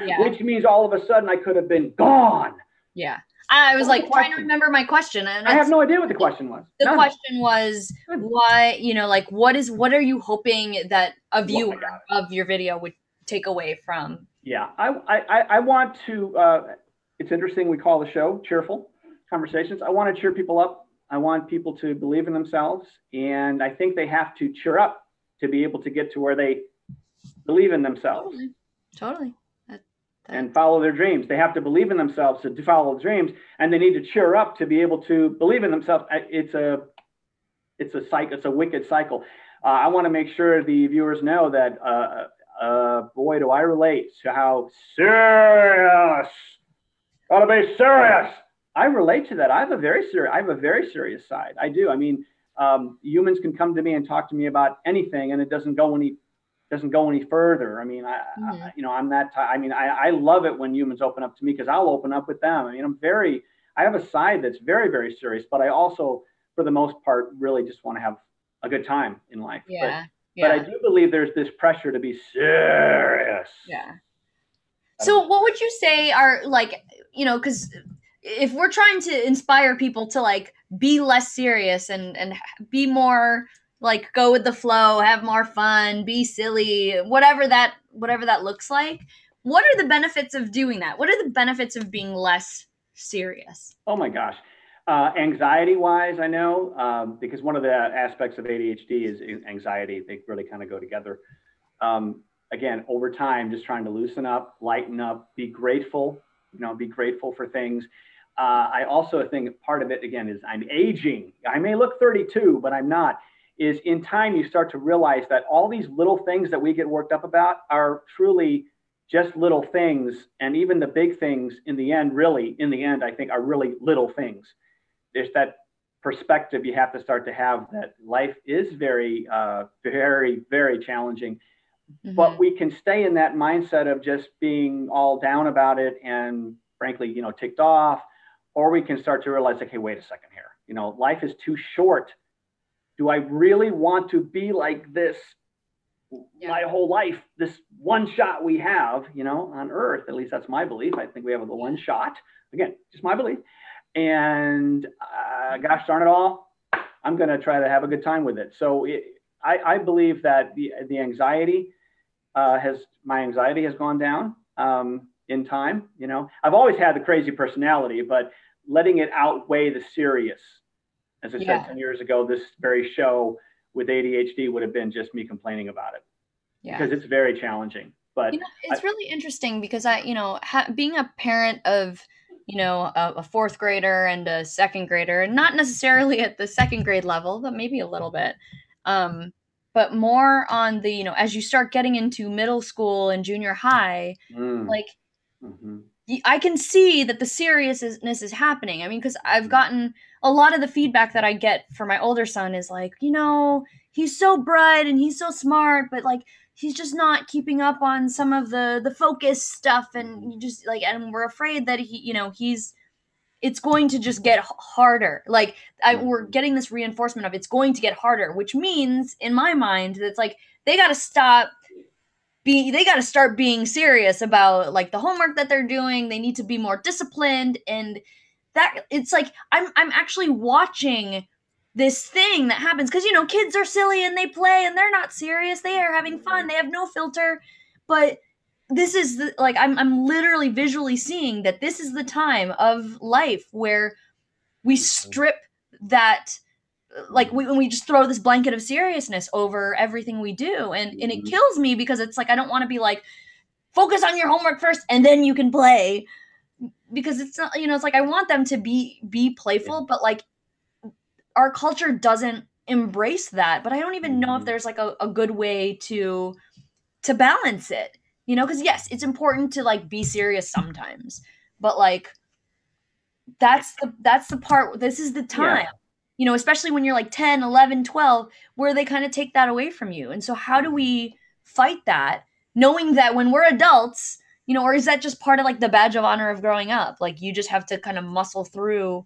Yeah. which means all of a sudden I could have been gone. Yeah. I was What was like the trying to question? remember my question, and I have it's no idea what the question was. the None. question was Good. why, like what are you hoping that a Oh, viewer I got it. of your video would take away from? Yeah, I want to. It's interesting. We call the show Cheerful Conversations. I want to cheer people up. I want people to believe in themselves, and I think they have to cheer up to be able to get to where they believe in themselves. Totally. Totally. And follow their dreams. They have to believe in themselves to follow dreams, and they need to cheer up to be able to believe in themselves. It's a cycle. It's a wicked cycle. I want to make sure the viewers know that. Boy, do I relate to how serious. Gotta be serious. I relate to that. I have a very serious side. I do. I mean, humans can come to me and talk to me about anything, and it doesn't go any further. I mean, I'm that. I mean, I love it when humans open up to me because I'll open up with them. I mean, I have a side that's very, very serious, but I also, for the most part, really just want to have a good time in life. Yeah. But I do believe there's this pressure to be serious. Yeah. So what would you say are like, because if we're trying to inspire people to like be less serious and be more like go with the flow, have more fun, be silly, whatever that looks like, what are the benefits of doing that? What are the benefits of being less serious? Oh my gosh. Anxiety wise, I know, because one of the aspects of ADHD is anxiety. They really kind of go together. Again, over time, just trying to loosen up, lighten up, be grateful, be grateful for things. I also think part of it, again, is I'm aging. I may look 32, but I'm not. Is in time, you start to realize that all these little things that we get worked up about are truly just little things. And even the big things in the end, I think are really little things. There's that perspective you have to start to have that life is very, very, very challenging. Mm-hmm. But we can stay in that mindset of just being all down about it and frankly, ticked off, or we can start to realize, like, hey, wait a second here. Life is too short. Do I really want to be like this my whole life? This one shot we have, on Earth, at least that's my belief. I think we have the one shot. Again, just my belief. And gosh darn it all, I'm going to try to have a good time with it. So I believe that the anxiety my anxiety has gone down in time. I've always had the crazy personality, but letting it outweigh the serious. As I said 10 years ago, this very show with ADHD would have been just me complaining about it because it's very challenging. But it's really interesting because being a parent of a fourth grader and a second grader, and not necessarily at the second grade level, but maybe a little bit. But more on the, as you start getting into middle school and junior high, like I can see that the seriousness is happening. I mean, because I've gotten a lot of the feedback that I get for my older son is like, he's so bright and he's so smart, but like, he's just not keeping up on some of the focus stuff. And you just like, and we're afraid that it's going to just get harder. Like we're getting this reinforcement of it's going to get harder, which means in my mind, that's like, they got to start being serious about like the homework that they're doing. They need to be more disciplined. And that it's like, I'm actually watching this thing that happens because, kids are silly and they play and they're not serious. They are having fun. They have no filter. But this is like, I'm literally visually seeing that this is the time of life where we strip that, like we just throw this blanket of seriousness over everything we do. And it kills me because it's like, I don't want to be like, focus on your homework first and then you can play, because it's not, it's like, I want them to be playful, but like our culture doesn't embrace that. But I don't even know if there's like a good way to balance it, because yes, it's important to like be serious sometimes, but like that's the part, this is the time, especially when you're like 10, 11, 12, where they kind of take that away from you. And so how do we fight that, knowing that when we're adults, or is that just part of like the badge of honor of growing up? Like you just have to kind of muscle through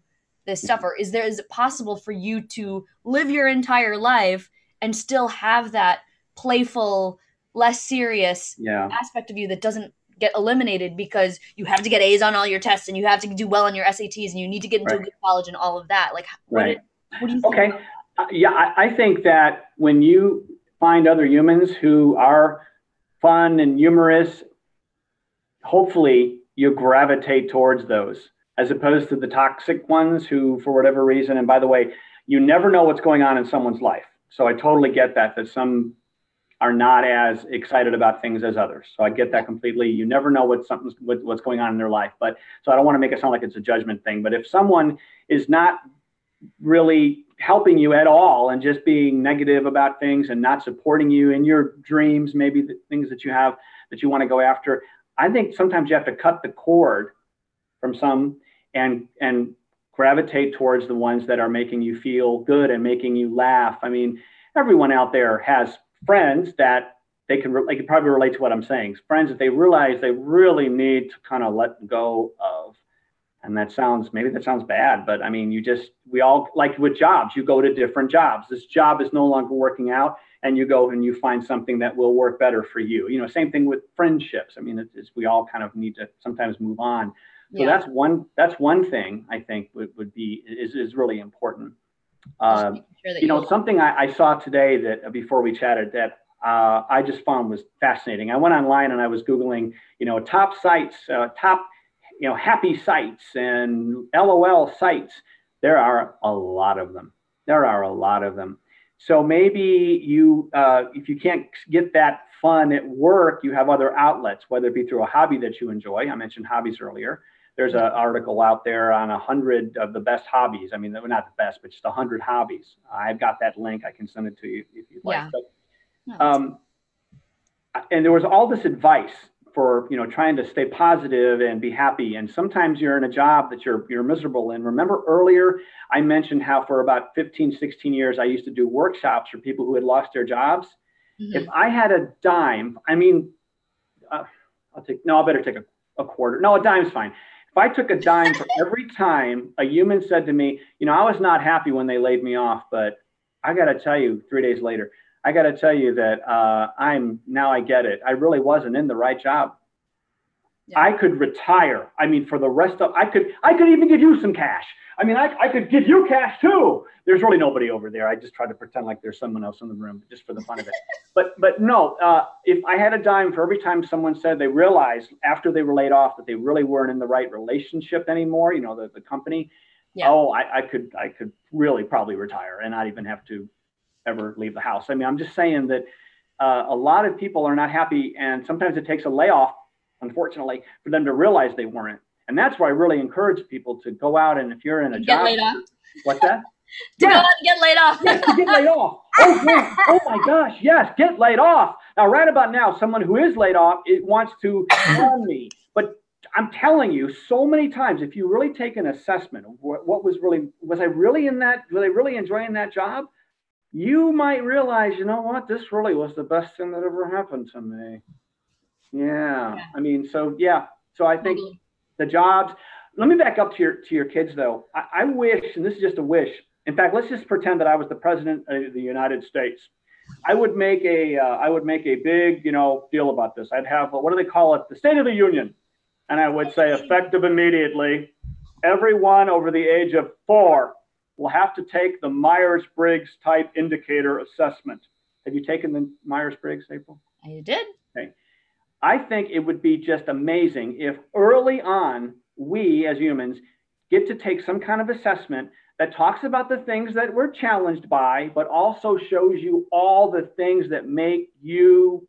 this stuff? Or is it possible for you to live your entire life and still have that playful, less serious aspect of you that doesn't get eliminated because you have to get A's on all your tests and you have to do well on your SATs and you need to get into a good college and all of that? Like, what do you think? Okay. I think that when you find other humans who are fun and humorous, hopefully you gravitate towards those as opposed to the toxic ones who, for whatever reason, and by the way, you never know what's going on in someone's life. So I totally get that some are not as excited about things as others. So I get that completely. You never know what's going on in their life. But so I don't want to make it sound like it's a judgment thing. But if someone is not really helping you at all and just being negative about things and not supporting you in your dreams, maybe the things that you have that you want to go after, I think sometimes you have to cut the cord from some and gravitate towards the ones that are making you feel good and making you laugh. I mean, everyone out there has friends that they could probably relate to what I'm saying. Friends that they realize they really need to kind of let go of. And maybe that sounds bad, but I mean, we all, like with jobs, you go to different jobs. This job is no longer working out and you go and you find something that will work better for you. You know, same thing with friendships. I mean, we all kind of need to sometimes move on. So that's one thing I think is really important. Something I saw today that before we chatted that I just found was fascinating. I went online and I was Googling, top sites, happy sites and LOL sites. There are a lot of them. So maybe if you can't get that fun at work, you have other outlets, whether it be through a hobby that you enjoy. I mentioned hobbies earlier. There's an article out there on 100 of the best hobbies. I mean, they're not the best, but just 100 hobbies. I've got that link. I can send it to you if you'd like. But, and there was all this advice for, trying to stay positive and be happy. And sometimes you're in a job that you're miserable in. Remember earlier, I mentioned how for about 15, 16 years, I used to do workshops for people who had lost their jobs. Mm-hmm. If I had a dime, I better take a quarter. No, a dime's fine. If I took a dime for every time a human said to me, I was not happy when they laid me off, but I got to tell you, 3 days later, I got to tell you that I get it. I really wasn't in the right job. Yeah. I could retire. I mean, for the rest of, I could even give you some cash. I mean, I could give you cash too. There's really nobody over there. I just tried to pretend like there's someone else in the room just for the fun of it. But no, if I had a dime for every time someone said they realized after they were laid off that they really weren't in the right relationship anymore, the company, I could really probably retire and not even have to ever leave the house. I mean, I'm just saying that a lot of people are not happy, and sometimes it takes a layoff, unfortunately, for them to realize they weren't. And that's why I really encourage people to go out, and if you're in a job, laid off. What's that? Go out and get laid off. Yes, to get laid off. Oh my gosh, yes, get laid off. Now, right about now, someone who is laid off, it wants to harm me. But I'm telling you, so many times, if you really take an assessment of was I really enjoying that job? You might realize, this really was the best thing that ever happened to me. Yeah. I mean, so I think the jobs, let me back up to your kids though. I wish, and this is just a wish. In fact, let's just pretend that I was the president of the United States. I would make a big, deal about this. I'd have, what do they call it? The State of the Union. And I would say effective immediately, everyone over the age of 4 will have to take the Myers-Briggs type indicator assessment. Have you taken the Myers-Briggs, April? I did. Okay. I think it would be just amazing if early on, we as humans get to take some kind of assessment that talks about the things that we're challenged by, but also shows you all the things that make you,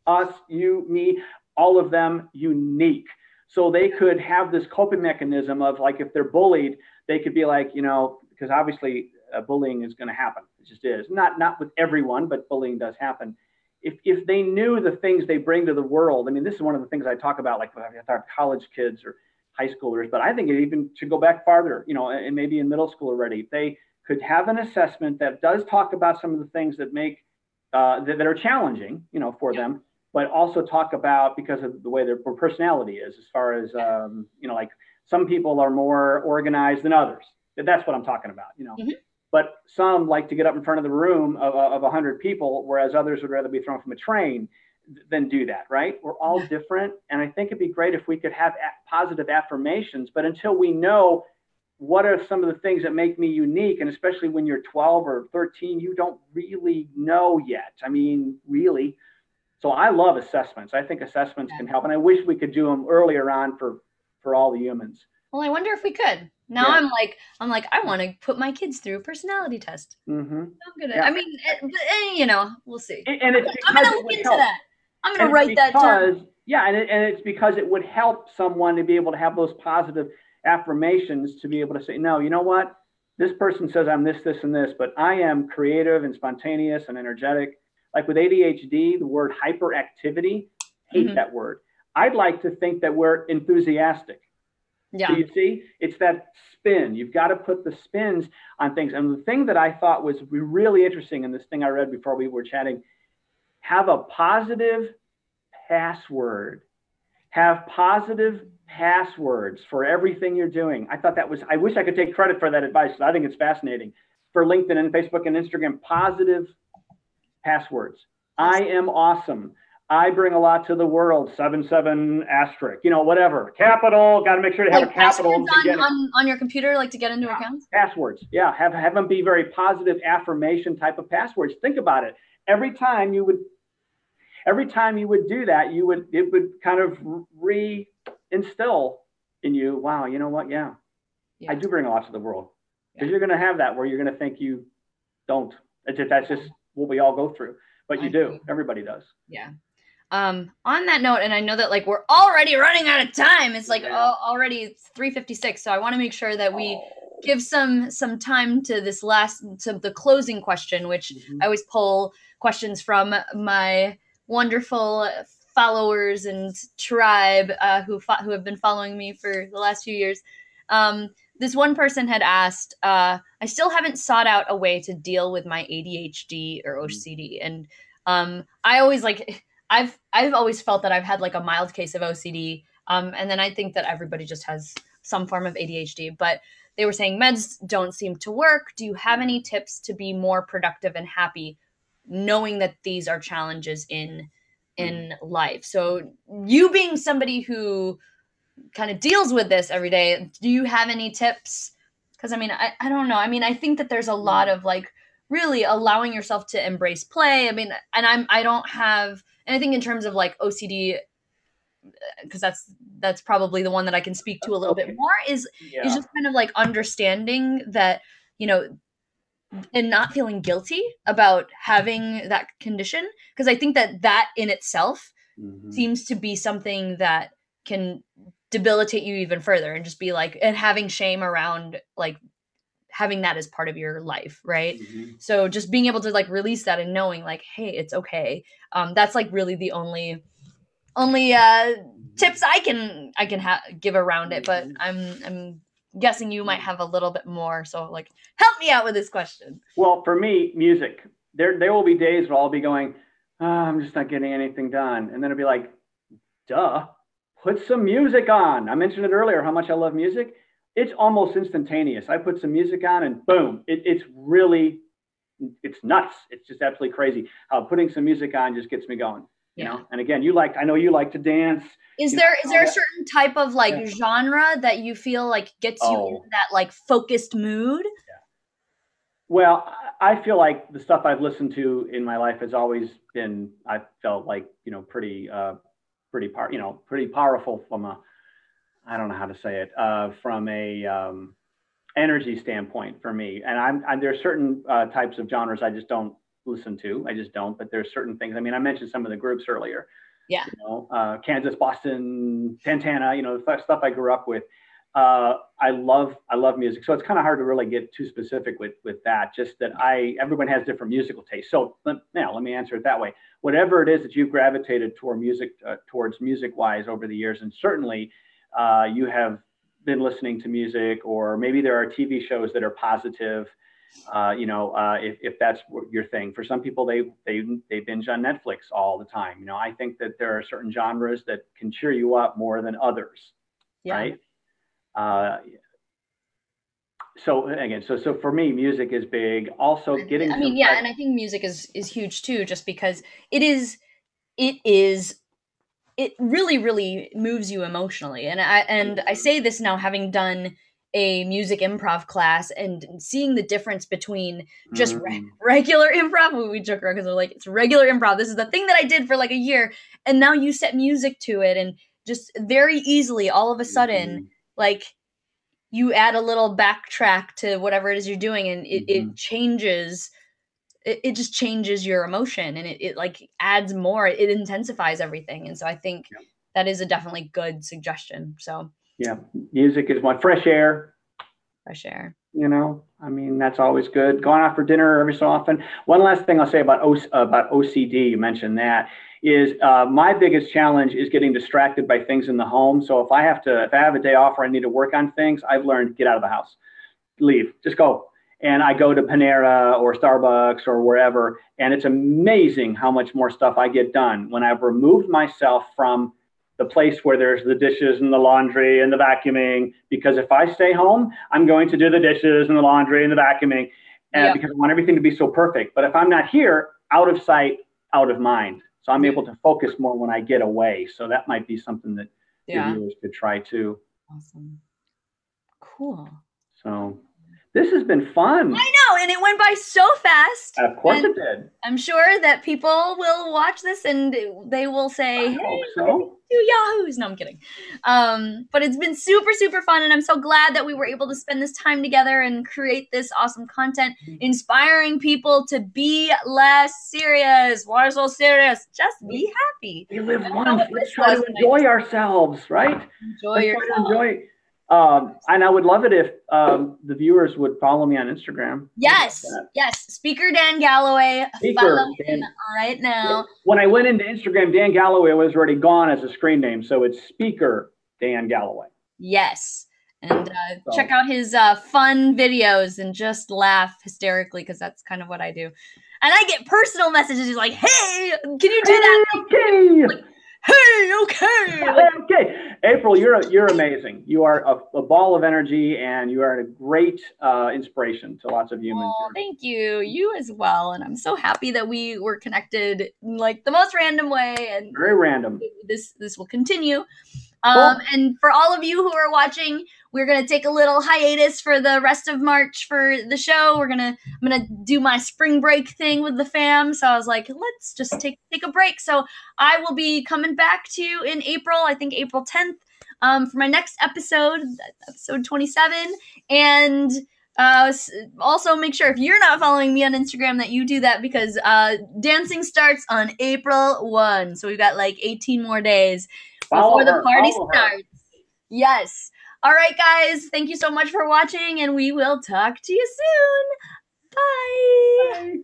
us, you, me, all of them unique. So they could have this coping mechanism of, like, if they're bullied, they could be like, because obviously bullying is going to happen. It just is. Not with everyone, but bullying does happen. If they knew the things they bring to the world, I mean, this is one of the things I talk about, like with our college kids or high schoolers, but I think it even should go back farther, and maybe in middle school already. They could have an assessment that does talk about some of the things that make, that are challenging, for them, but also talk about, because of the way their personality is, as far as, like some people are more organized than others. That's what I'm talking about, Mhm. But some like to get up in front of the room of 100 people, whereas others would rather be thrown from a train than do that, right? We're all different. And I think it'd be great if we could have positive affirmations, but until we know what are some of the things that make me unique, and especially when you're 12 or 13, you don't really know yet. I mean, really. So I love assessments. I think assessments can help, and I wish we could do them earlier on for all the humans. Well, I wonder if we could. Now Yeah. I'm like, I want to put my kids through a personality test. Mm-hmm. I'm gonna. Yeah. I mean, we'll see. And it's I'm because gonna it look would into help. that. I'm And gonna it's write that down. because, yeah, and it's because it would help someone to be able to have those positive affirmations, to be able to say, no, you know what? This person says I'm this, this, and this, but I am creative and spontaneous and energetic. Like with ADHD, the word hyperactivity, hate Mhm. that word. I'd like to think that we're enthusiastic. So Yeah. you see, it's that spin. You've got to put the spins on things. And the thing that I thought was really interesting in this thing I read before we were chatting, have a positive password. Have positive passwords for everything you're doing. I thought that was, I wish I could take credit for that advice. I think it's fascinating. For LinkedIn and Facebook and Instagram, positive passwords. I am awesome. I bring a lot to the world. 77 asterisk, whatever. Capital. Got to make sure to have Like a capital passwords to get it. on your computer, like to get into accounts. Passwords. Yeah. Have them be very positive affirmation type of passwords. Think about it. Every time you would do that, it would kind of reinstill in you, wow, you know what? Yeah, I do bring a lot to the world. Because you're going to have that where you're going to think you don't. That's just what we all go through. But you do. Everybody does. Yeah. On that note, and I know that like we're already running out of time. It's like already 3:56. So I want to make sure that we give some time to the closing question, which I always pull questions from my wonderful followers and tribe who have been following me for the last few years. This one person had asked, I still haven't sought out a way to deal with my ADHD or OCD. And I always like, I've always felt that I've had like a mild case of OCD. And then I think that everybody just has some form of ADHD, but they were saying meds don't seem to work. Do you have any tips to be more productive and happy, knowing that these are challenges in life? So you being somebody who kind of deals with this every day, do you have any tips? Because I mean, I don't know. I mean, I think that there's a lot of like really allowing yourself to embrace play. I mean, and I don't have anything in terms of like OCD, because that's probably the one that I can speak to a little bit more, is just kind of like understanding that, and not feeling guilty about having that condition. Because I think that in itself seems to be something that can debilitate you even further, and just be like, and having shame around like having that as part of your life, right? So just being able to like release that and knowing like, hey, it's okay. That's like really the only tips I can give around it. But I'm guessing you might have a little bit more. So like, help me out with this question. Well, for me, music. There will be days where I'll be going, I'm just not getting anything done, and then it'll be like, duh, put some music on. I mentioned it earlier how much I love music. It's almost instantaneous. I put some music on and boom, it's nuts. It's just absolutely crazy how putting some music on just gets me going. You know, and again, I know you like to dance. Is there a certain type of like genre that you feel like gets you into that like focused mood? Well, I feel like the stuff I've listened to in my life has always been, I felt like, pretty powerful from a, I don't know how to say it, from a energy standpoint for me. And there's certain types of genres I just don't listen to. I just don't. But there's certain things. I mean, I mentioned some of the groups earlier. Yeah. Kansas, Boston, Santana. The stuff I grew up with. I love music. So it's kind of hard to really get too specific with that. Just that everyone has different musical tastes. So let me answer it that way. Whatever it is that you've gravitated towards music wise over the years, and certainly you have been listening to music, or maybe there are TV shows that are positive. If that's your thing. For some people, they binge on Netflix all the time. I think that there are certain genres that can cheer you up more than others, right? So again, so for me, music is big. Also, getting I mean, some yeah, fresh. and I think music is huge too, just because it is it really really moves you emotionally. And I say this now, having done a music improv class and seeing the difference between just Mm, regular improv. We joke around because we're like, it's regular improv, this is the thing that I did for like a year, and now you set music to it, and just very easily all of a sudden, mhm, like, you add a little backtrack to whatever it is you're doing, and it mhm. changes, it just changes your emotion, and it like adds more, it intensifies everything. And so I think Yeah, that is a definitely good suggestion. So yeah. Music is my fresh air. fresh air. I mean, that's always good. Going out for dinner every so often. One last thing I'll say about about OCD, you mentioned that, is my biggest challenge is getting distracted by things in the home. So if I have a day off or I need to work on things, I've learned get out of the house, leave, just go. And I go to Panera or Starbucks or wherever, and it's amazing how much more stuff I get done when I've removed myself from the place where there's the dishes and the laundry and the vacuuming. Because if I stay home, I'm going to do the dishes and the laundry and the vacuuming, Yep. because I want everything to be so perfect. But if I'm not here, out of sight, out of mind. So I'm Yeah. able to focus more when I get away. So that might be something that your Yeah. viewers could try too. Awesome. Cool. So this has been fun. I know, and it went by so fast. Of course And it did. I'm sure that people will watch this and they will say, I "Hey, hope look at these so. two yahoos." No, I'm kidding. But it's been super, super fun, and I'm so glad that we were able to spend this time together and create this awesome content, inspiring people to be less serious. Why so serious? Just be happy. We live I don't know once. what Let's this try was to tonight. enjoy ourselves, right? Enjoy Let's try to yourself. enjoy. And I would love it if the viewers would follow me on Instagram. I would love Yes, that. yes. Speaker Dan Galloway. Follow Speaker him Dan. right now. When I went into Instagram, Dan Galloway was already gone as a screen name, so it's Speaker Dan Galloway. Yes. And check So out his fun videos and just laugh hysterically, because that's kind of what I do. And I get personal messages. He's like, "Hey, can you do that?" okay. Like, "Hey, okay." Like, Okay, April, you're amazing. You are a ball of energy, and you are a great inspiration to lots of humans. oh, thank you. You as well. And I'm so happy that we were connected in like the most random way. And Very random. this will continue. Cool. And for all of you who are watching, we're gonna take a little hiatus for the rest of March for the show. I'm gonna do my spring break thing with the fam. So I was like, let's just take a break. So I will be coming back to you in April. I think April 10th, for my next episode, episode 27. And also make sure, if you're not following me on Instagram, that you do that, because dancing starts on April 1. So we've got like 18 more days before the party starts. Yes. All right, guys. Thank you so much for watching, and we will talk to you soon. Bye. Bye.